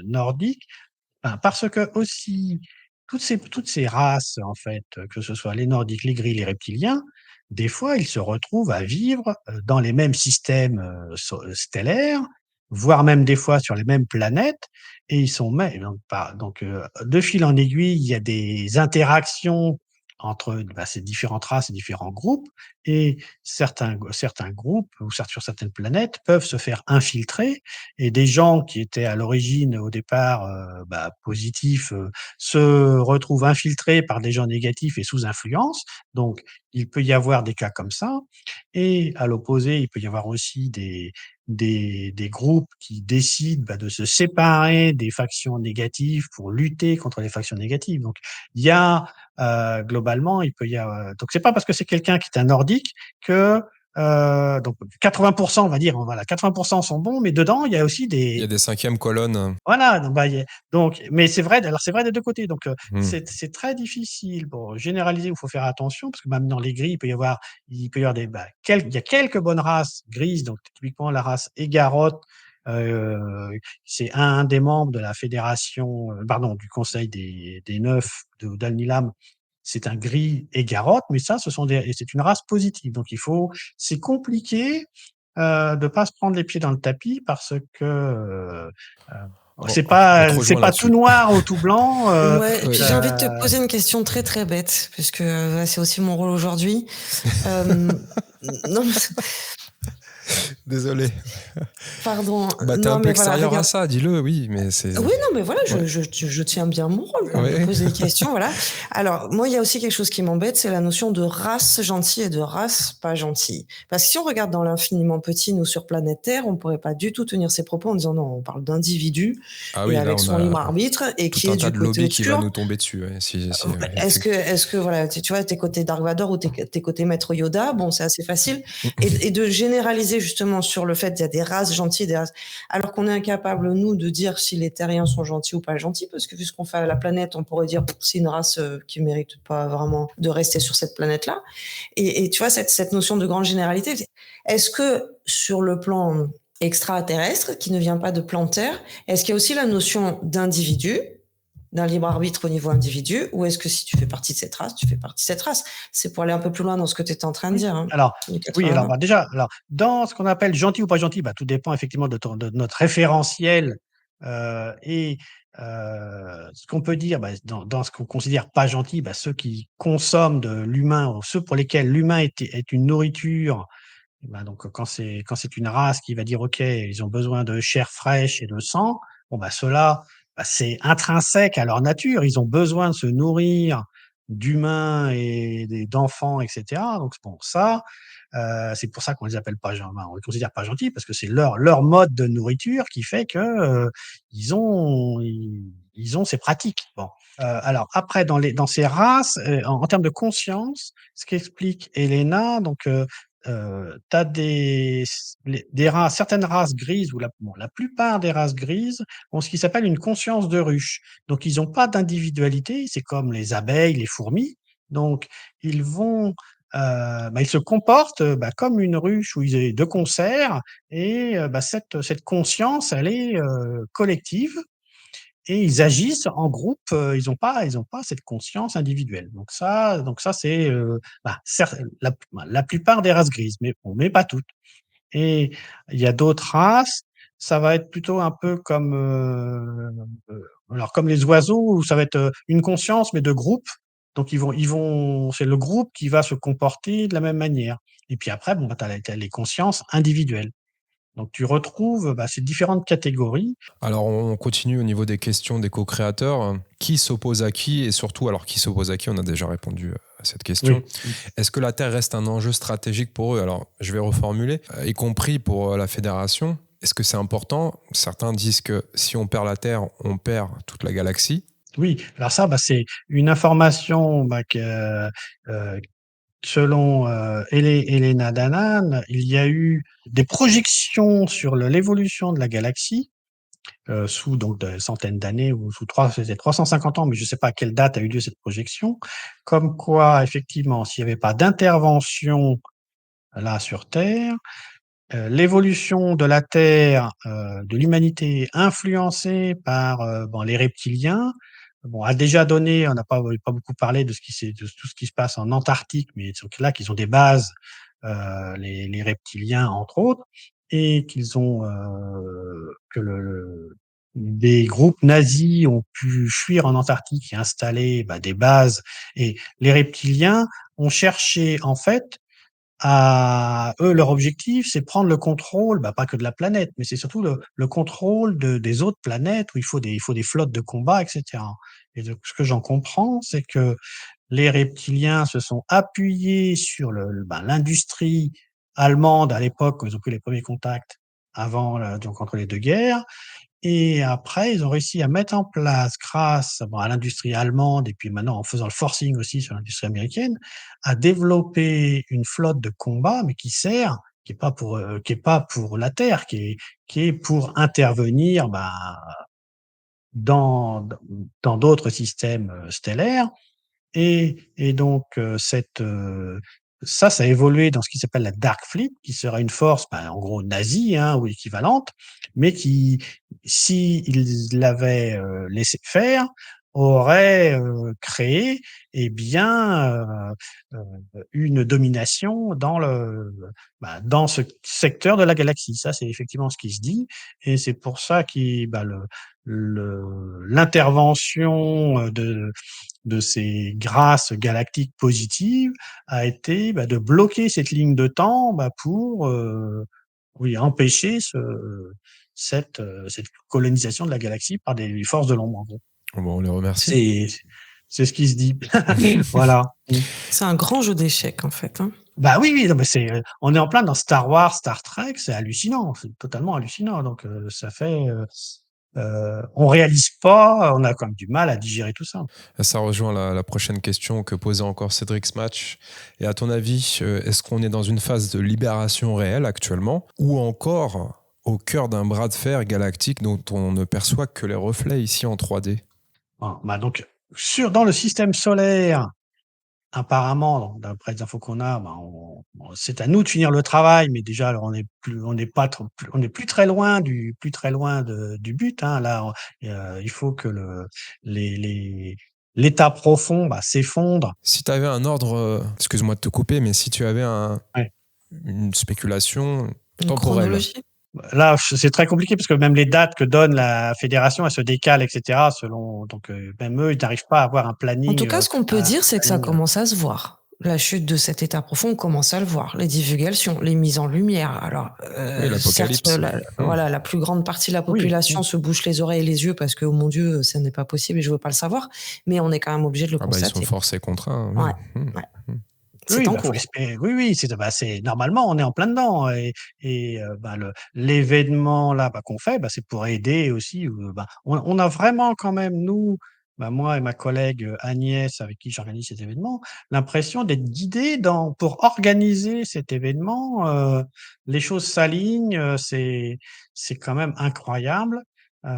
[SPEAKER 3] nordiques, parce que aussi toutes ces races en fait, que ce soit les nordiques, les grilles, les reptiliens, des fois ils se retrouvent à vivre, dans les mêmes systèmes, stellaires, voire même des fois sur les mêmes planètes et ils sont mê donc pas donc de fil en aiguille, il y a des interactions entre, ces différentes races et différents groupes et certains groupes ou sur certaines planètes peuvent se faire infiltrer et des gens qui étaient à l'origine, au départ, positifs, se retrouvent infiltrés par des gens négatifs et sous influence. Donc il peut y avoir des cas comme ça et à l'opposé, il peut y avoir aussi des groupes qui décident, de se séparer des factions négatives pour lutter contre les factions négatives. Donc il y a, globalement, il peut y avoir donc c'est pas parce que c'est quelqu'un qui est un nordique que, donc 80 on va dire, voilà, 80 sont bons, mais dedans, il y a aussi
[SPEAKER 1] Il y a
[SPEAKER 3] des
[SPEAKER 1] des cinquièmes colonnes.
[SPEAKER 3] voilà, donc il y a mais c'est vrai, alors c'est vrai des 2 côtés, donc
[SPEAKER 1] Hmm.
[SPEAKER 3] c'est très difficile. Bon, généraliser, il faut faire attention parce que même dans les grilles, il peut y avoir il y a quelques bonnes races grises, donc typiquement la race Égarotte, c'est un des membres de la fédération, pardon, du conseil des 9 de d'Al-Nilam, c'est un gris Égarotte, mais ça, c'est une race positive, donc c'est compliqué, de pas se prendre les pieds dans le tapis parce que, c'est
[SPEAKER 1] On te
[SPEAKER 3] pas c'est
[SPEAKER 1] rejoint
[SPEAKER 3] pas tout
[SPEAKER 1] là-dessus.
[SPEAKER 3] noir ou tout blanc,
[SPEAKER 2] Ouais, et
[SPEAKER 1] Oui.
[SPEAKER 2] puis j'ai envie de te poser une question très, très bête, puisque, c'est aussi mon rôle aujourd'hui. Hem, non, mais
[SPEAKER 1] Désolé.
[SPEAKER 2] pardon,
[SPEAKER 1] T'es un
[SPEAKER 2] non,
[SPEAKER 1] peu
[SPEAKER 2] mais voilà,
[SPEAKER 1] extérieur à
[SPEAKER 2] regarde.
[SPEAKER 1] ça, dis-le, oui, mais c'est...
[SPEAKER 2] Oui, non, mais voilà,
[SPEAKER 1] Ouais.
[SPEAKER 2] je tiens bien mon rôle, quoi, de
[SPEAKER 1] Ouais.
[SPEAKER 2] poser des questions, voilà. Alors, moi, il y a aussi quelque chose qui m'embête, c'est la notion de race gentille et de race pas gentille. Parce que si on regarde dans l'infiniment petit, nous, sur planète Terre, on pourrait pas du tout tenir ces propos en disant: «Non, on parle d'individus
[SPEAKER 1] Ah
[SPEAKER 2] et
[SPEAKER 1] oui, là,
[SPEAKER 2] avec
[SPEAKER 1] on
[SPEAKER 2] son libre
[SPEAKER 1] a
[SPEAKER 2] arbitre et
[SPEAKER 1] tout
[SPEAKER 2] qui
[SPEAKER 1] un
[SPEAKER 2] est
[SPEAKER 1] tas
[SPEAKER 2] du
[SPEAKER 1] de
[SPEAKER 2] côté
[SPEAKER 1] lobbies qui va
[SPEAKER 2] obscur».
[SPEAKER 1] nous tomber dessus. Ouais,
[SPEAKER 2] Est-ce que voilà, tu vois, t'es côté Dark Vador ou t'es côté Maître Yoda, bon, c'est assez facile et de généraliser focaliser justement sur le fait qu'il y a des races gentilles, alors qu'on est incapable, nous, de dire si les terriens sont gentils ou pas gentils, parce que vu ce qu'on fait à la planète, on pourrait dire c'est une race qui mérite pas vraiment de rester sur cette planète-là. Et tu vois, cette notion de grande généralité, est-ce que sur le plan extraterrestre, qui ne vient pas de plan Terre, est-ce qu'il y a aussi la notion d'individu, d'un libre arbitre au niveau individu, ou est-ce que si tu fais partie de cette race, tu fais partie de cette race? C'est pour aller un peu plus loin dans ce que tu étais en train de dire. Hein,
[SPEAKER 3] Alors, déjà, dans ce qu'on appelle gentil ou pas gentil, tout dépend effectivement de notre référentiel et ce qu'on peut dire dans ce qu'on considère pas gentil, ceux qui consomment de l'humain, ou ceux pour lesquels l'humain est une nourriture. Donc quand c'est une race qui va dire ok, ils ont besoin de chair fraîche et de sang, ceux-là, c'est intrinsèque à leur nature, ils ont besoin de se nourrir d'humains et d'enfants, etc. Donc bon, ça, c'est pour ça qu'on les appelle pas on les considère pas gentils, parce que c'est leur mode de nourriture qui fait que ils ont ces pratiques. Bon. Alors après, dans ces races, en termes de conscience, ce qu'explique Elena, donc tu as des races, certaines races grises, ou la plupart des races grises ont ce qui s'appelle une conscience de ruche. Donc, ils n'ont pas d'individualité, c'est comme les abeilles, les fourmis. Donc, ils vont, ils se comportent comme une ruche où ils sont de concert, et cette conscience, elle est collective. Et ils agissent en groupe, ils ont pas cette conscience individuelle. Donc ça c'est, la plupart des races grises, mais pas toutes. Et il y a d'autres races, ça va être plutôt un peu comme, alors comme les oiseaux, où ça va être, une conscience mais de groupe. Donc c'est le groupe qui va se comporter de la même manière. Et puis après, tu as les consciences individuelles. Donc tu retrouves, ces différentes catégories.
[SPEAKER 1] Alors, on continue au niveau des questions des co-créateurs. Qui s'oppose à qui? Et surtout, alors qui s'oppose à qui? On a déjà répondu à cette question.
[SPEAKER 3] Oui.
[SPEAKER 1] Est-ce que la Terre reste un enjeu stratégique pour eux? Alors, je vais reformuler, y compris pour la Fédération. Est-ce que c'est important? Certains disent que si on perd la Terre, on perd toute la galaxie.
[SPEAKER 3] Oui, alors ça, c'est une information que, selon Elena Danaan, il y a eu des projections sur l'évolution de la galaxie sous donc de centaines d'années, ou c'était 350 ans, mais je ne sais pas à quelle date a eu lieu cette projection, comme quoi effectivement, s'il n'y avait pas d'intervention là sur Terre, l'évolution de la Terre, de l'humanité influencée par les reptiliens, a déjà donné, on n'a pas beaucoup parlé de tout ce qui se passe en Antarctique, mais c'est là qu'ils ont des bases, les reptiliens entre autres, et qu'ils ont que des groupes nazis ont pu fuir en Antarctique et installer des bases. Et les reptiliens ont cherché en fait eux, leur objectif, c'est prendre le contrôle, pas que de la planète, mais c'est surtout le contrôle des autres planètes où il faut des flottes de combat, etc. Et donc, ce que j'en comprends, c'est que les reptiliens se sont appuyés sur l'industrie allemande à l'époque, où ils ont pris les premiers contacts donc entre les deux guerres. Et après, ils ont réussi à mettre en place, grâce à l'industrie allemande, et puis maintenant en faisant le forcing aussi sur l'industrie américaine, à développer une flotte de combat, mais qui est pas pour la Terre, qui est pour intervenir dans d'autres systèmes stellaires. Et donc ça a évolué dans ce qui s'appelle la Dark Fleet, qui sera une force, en gros nazie, ou équivalente, mais qui, s'ils l'avaient laissé faire, aurait créé une domination dans ce secteur de la galaxie. Ça, c'est effectivement ce qui se dit, et c'est pour ça que l'intervention de ces grâces galactiques positives a été de bloquer cette ligne de temps pour empêcher cette colonisation de la galaxie par des forces de l'ombre, en gros.
[SPEAKER 1] Bon, on les remercie.
[SPEAKER 3] C'est ce qui se dit. Voilà.
[SPEAKER 2] C'est un grand jeu d'échecs, en fait. Hein.
[SPEAKER 3] Oui, non, mais on est en plein dans Star Wars, Star Trek, c'est hallucinant, c'est totalement hallucinant. Donc ça fait on réalise pas, on a quand même du mal à digérer tout ça.
[SPEAKER 1] Ça rejoint la prochaine question que posait encore Cédric Smatch. Et à ton avis, est-ce qu'on est dans une phase de libération réelle actuellement ou encore au cœur d'un bras de fer galactique dont on ne perçoit que les reflets ici en 3D?
[SPEAKER 3] Donc dans le système solaire, apparemment, d'après les infos qu'on a, c'est à nous de finir le travail, mais déjà on n'est plus très loin du but, hein. Là, il faut que l'état profond, s'effondre.
[SPEAKER 1] Si tu avais un ordre, excuse-moi de te couper, mais si tu avais
[SPEAKER 3] Ouais.
[SPEAKER 1] une spéculation
[SPEAKER 2] Une
[SPEAKER 1] temporelle.
[SPEAKER 2] chronologie?
[SPEAKER 3] Là, c'est très compliqué parce que même les dates que donne la fédération, elles se décalent, et cetera, selon même eux, ils n'arrivent pas à avoir un
[SPEAKER 2] En tout
[SPEAKER 3] planning,
[SPEAKER 2] cas, ce qu'on peut
[SPEAKER 3] un
[SPEAKER 2] dire, c'est que ça
[SPEAKER 3] planning,
[SPEAKER 2] commence à se voir. La chute de cet état profond, on commence à le voir. Les divulgations, les mises en lumière. Alors,
[SPEAKER 1] Oui,
[SPEAKER 2] certes,
[SPEAKER 1] l'apocalypse.
[SPEAKER 2] voilà, la plus grande partie de la
[SPEAKER 3] Oui,
[SPEAKER 2] population se bouche les oreilles et les yeux parce que, oh mon Dieu, ça n'est pas possible et je veux pas le savoir. Mais on est quand même obligé de le
[SPEAKER 1] Ils sont
[SPEAKER 2] constater.
[SPEAKER 1] forcés et contraints.
[SPEAKER 2] Ouais,
[SPEAKER 1] Oui.
[SPEAKER 2] ouais.
[SPEAKER 1] Mmh.
[SPEAKER 2] C'est en
[SPEAKER 3] faut
[SPEAKER 2] cours.
[SPEAKER 3] espérer. Oui, c'est normalement, on est en plein dedans l'événement là, qu'on fait, c'est pour aider aussi, on a vraiment quand même nous, moi et ma collègue, Agnès, avec qui j'organise cet événement, l'impression d'être guidés pour organiser cet événement, les choses s'alignent, c'est quand même incroyable, heu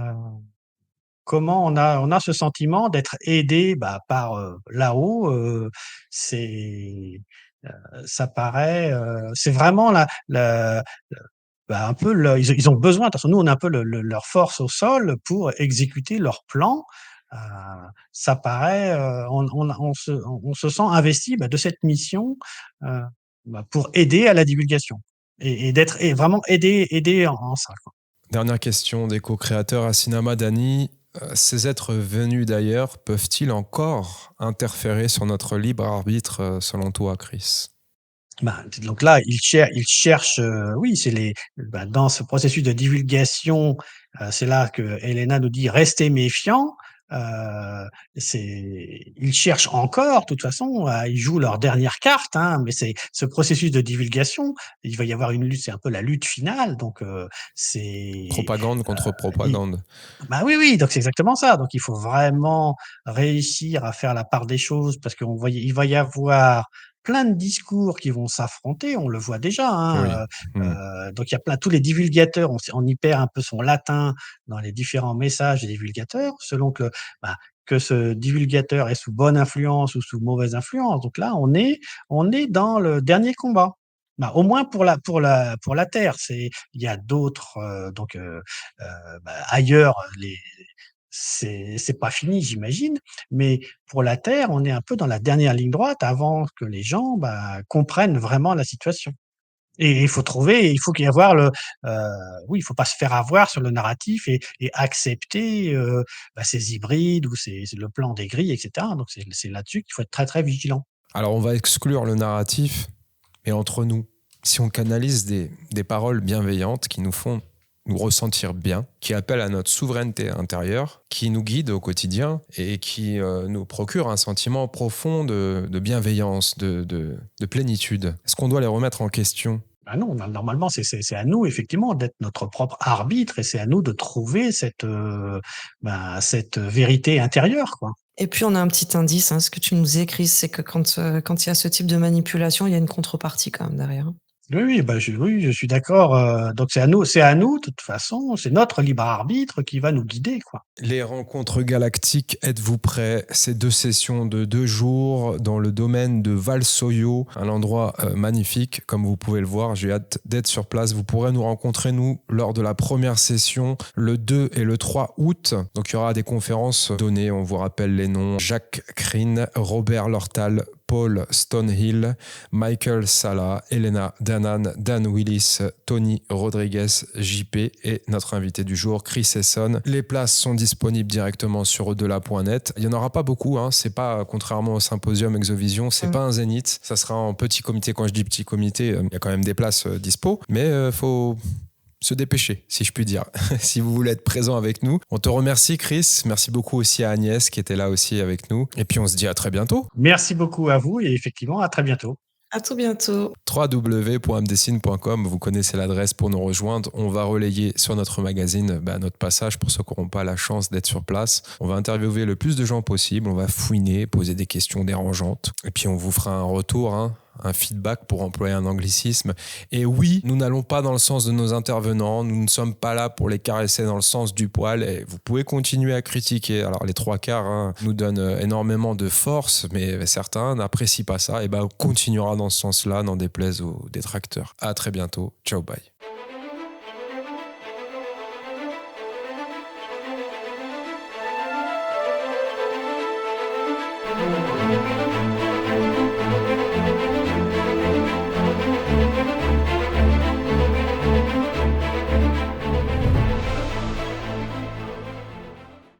[SPEAKER 3] comment on a ce sentiment d'être aidé, par, là-haut, c'est, heu, ça paraît, c'est vraiment un peu ils ont besoin de toute façon, nous, on est un peu leur force au sol pour exécuter leur plan. Heu, Ça paraît, on se sent investi, de cette mission, heu, pour aider à la divulgation et vraiment aider en ça, quoi.
[SPEAKER 1] Dernière question des co-créateurs Asinama Madani. Ces êtres venus d'ailleurs peuvent-ils encore interférer sur notre libre arbitre, selon toi, Chris?
[SPEAKER 3] Donc là, ils cherchent, oui, dans ce processus de divulgation, c'est là que Helena nous dit: «Restez méfiants». Ils cherchent encore, de toute façon, ils jouent leur dernière carte, hein, mais c'est ce processus de divulgation, il va y avoir une lutte, c'est un peu la lutte finale, donc c'est,
[SPEAKER 1] Propagande contre
[SPEAKER 3] i
[SPEAKER 1] propagande.
[SPEAKER 3] oui, oui, donc c'est exactement ça. Donc il faut vraiment réussir à faire la part des choses parce il va y avoir plein de discours qui vont s'affronter, on le voit déjà,
[SPEAKER 1] Oui.
[SPEAKER 3] hein,
[SPEAKER 1] Mmh.
[SPEAKER 3] donc il y a tous les divulgateurs, on y perd un peu son latin dans les différents messages des divulgateurs, selon que ce divulgateur est sous bonne influence ou sous mauvaise influence. Donc là, on est dans le dernier combat. Au moins pour la terre, il y a d'autres, ailleurs, c'est pas fini, j'imagine, mais pour la terre, on est un peu dans la dernière ligne droite avant que les gens, comprennent vraiment la situation et il faut qu'il y avoir oui, il faut pas se faire avoir sur le narratif et accepter, ces hybrides ou c'est le plan des grilles et cetera, donc c'est là-dessus qu'il faut être très, très vigilant.
[SPEAKER 1] Alors on va exclure le narratif, mais entre nous, si on canalise des paroles bienveillantes qui nous font nous ressentir bien, qui appellent à notre souveraineté intérieure, qui nous guident au quotidien et qui nous procurent un sentiment profond de bienveillance, de plénitude. Est-ce qu'on doit les remettre en question?
[SPEAKER 3] Non, normalement, c'est à nous effectivement d'être notre propre arbitre et c'est à nous de trouver cette vérité intérieure, quoi.
[SPEAKER 2] Et puis, on a un petit indice, hein, ce que tu nous disais, Chris, c'est que quand il y a ce type de manipulation, il y a une contrepartie quand même derrière, hein.
[SPEAKER 3] Oui, oui, je suis d'accord, donc c'est à nous, de toute façon, c'est notre libre arbitre qui va nous guider, quoi.
[SPEAKER 1] Les rencontres galactiques, êtes-vous prêts? Ces 2 sessions de 2 jours dans le domaine de Valsoyo, un endroit magnifique, comme vous pouvez le voir. J'ai hâte d'être sur place. Vous pourrez nous rencontrer, nous, lors de la première session, le 2 et le 3 août. Donc, il y aura des conférences données. On vous rappelle les noms. Jacques Krien, Robert Lortal, Paul Stonehill, Michael Sala, Elena Danan, Dan Willis, Tony Rodriguez, JP et notre invité du jour, Chris Esson. Les places sont disponibles directement sur au-delà.net. Il n'y en aura pas beaucoup, hein. C'est pas, contrairement au symposium Exovision, c'est pas un zénith. Ça sera en petit comité. Quand je dis petit comité, il y a quand même des places dispo, mais faut se dépêcher, si je puis dire, si vous voulez être présent avec nous. On te remercie, Chris. Merci beaucoup aussi à Agnès qui était là aussi avec nous. Et puis on se dit à très bientôt.
[SPEAKER 3] Merci beaucoup à vous et effectivement, à très bientôt.
[SPEAKER 2] À tout bientôt.
[SPEAKER 1] www.amdessine.com, vous connaissez l'adresse pour nous rejoindre. On va relayer sur notre magazine notre passage pour ceux qui n'auront pas la chance d'être sur place. On va interviewer le plus de gens possible, on va fouiner, poser des questions dérangeantes. Et puis on vous fera un retour, un feedback pour employer un anglicisme. Et oui, nous n'allons pas dans le sens de nos intervenants, nous ne sommes pas là pour les caresser dans le sens du poil. Et vous pouvez continuer à critiquer. Alors les trois quarts nous donnent énormément de force, mais certains n'apprécient pas ça. Et on continuera dans ce sens-là, n'en déplaise aux détracteurs. À très bientôt. Ciao, bye.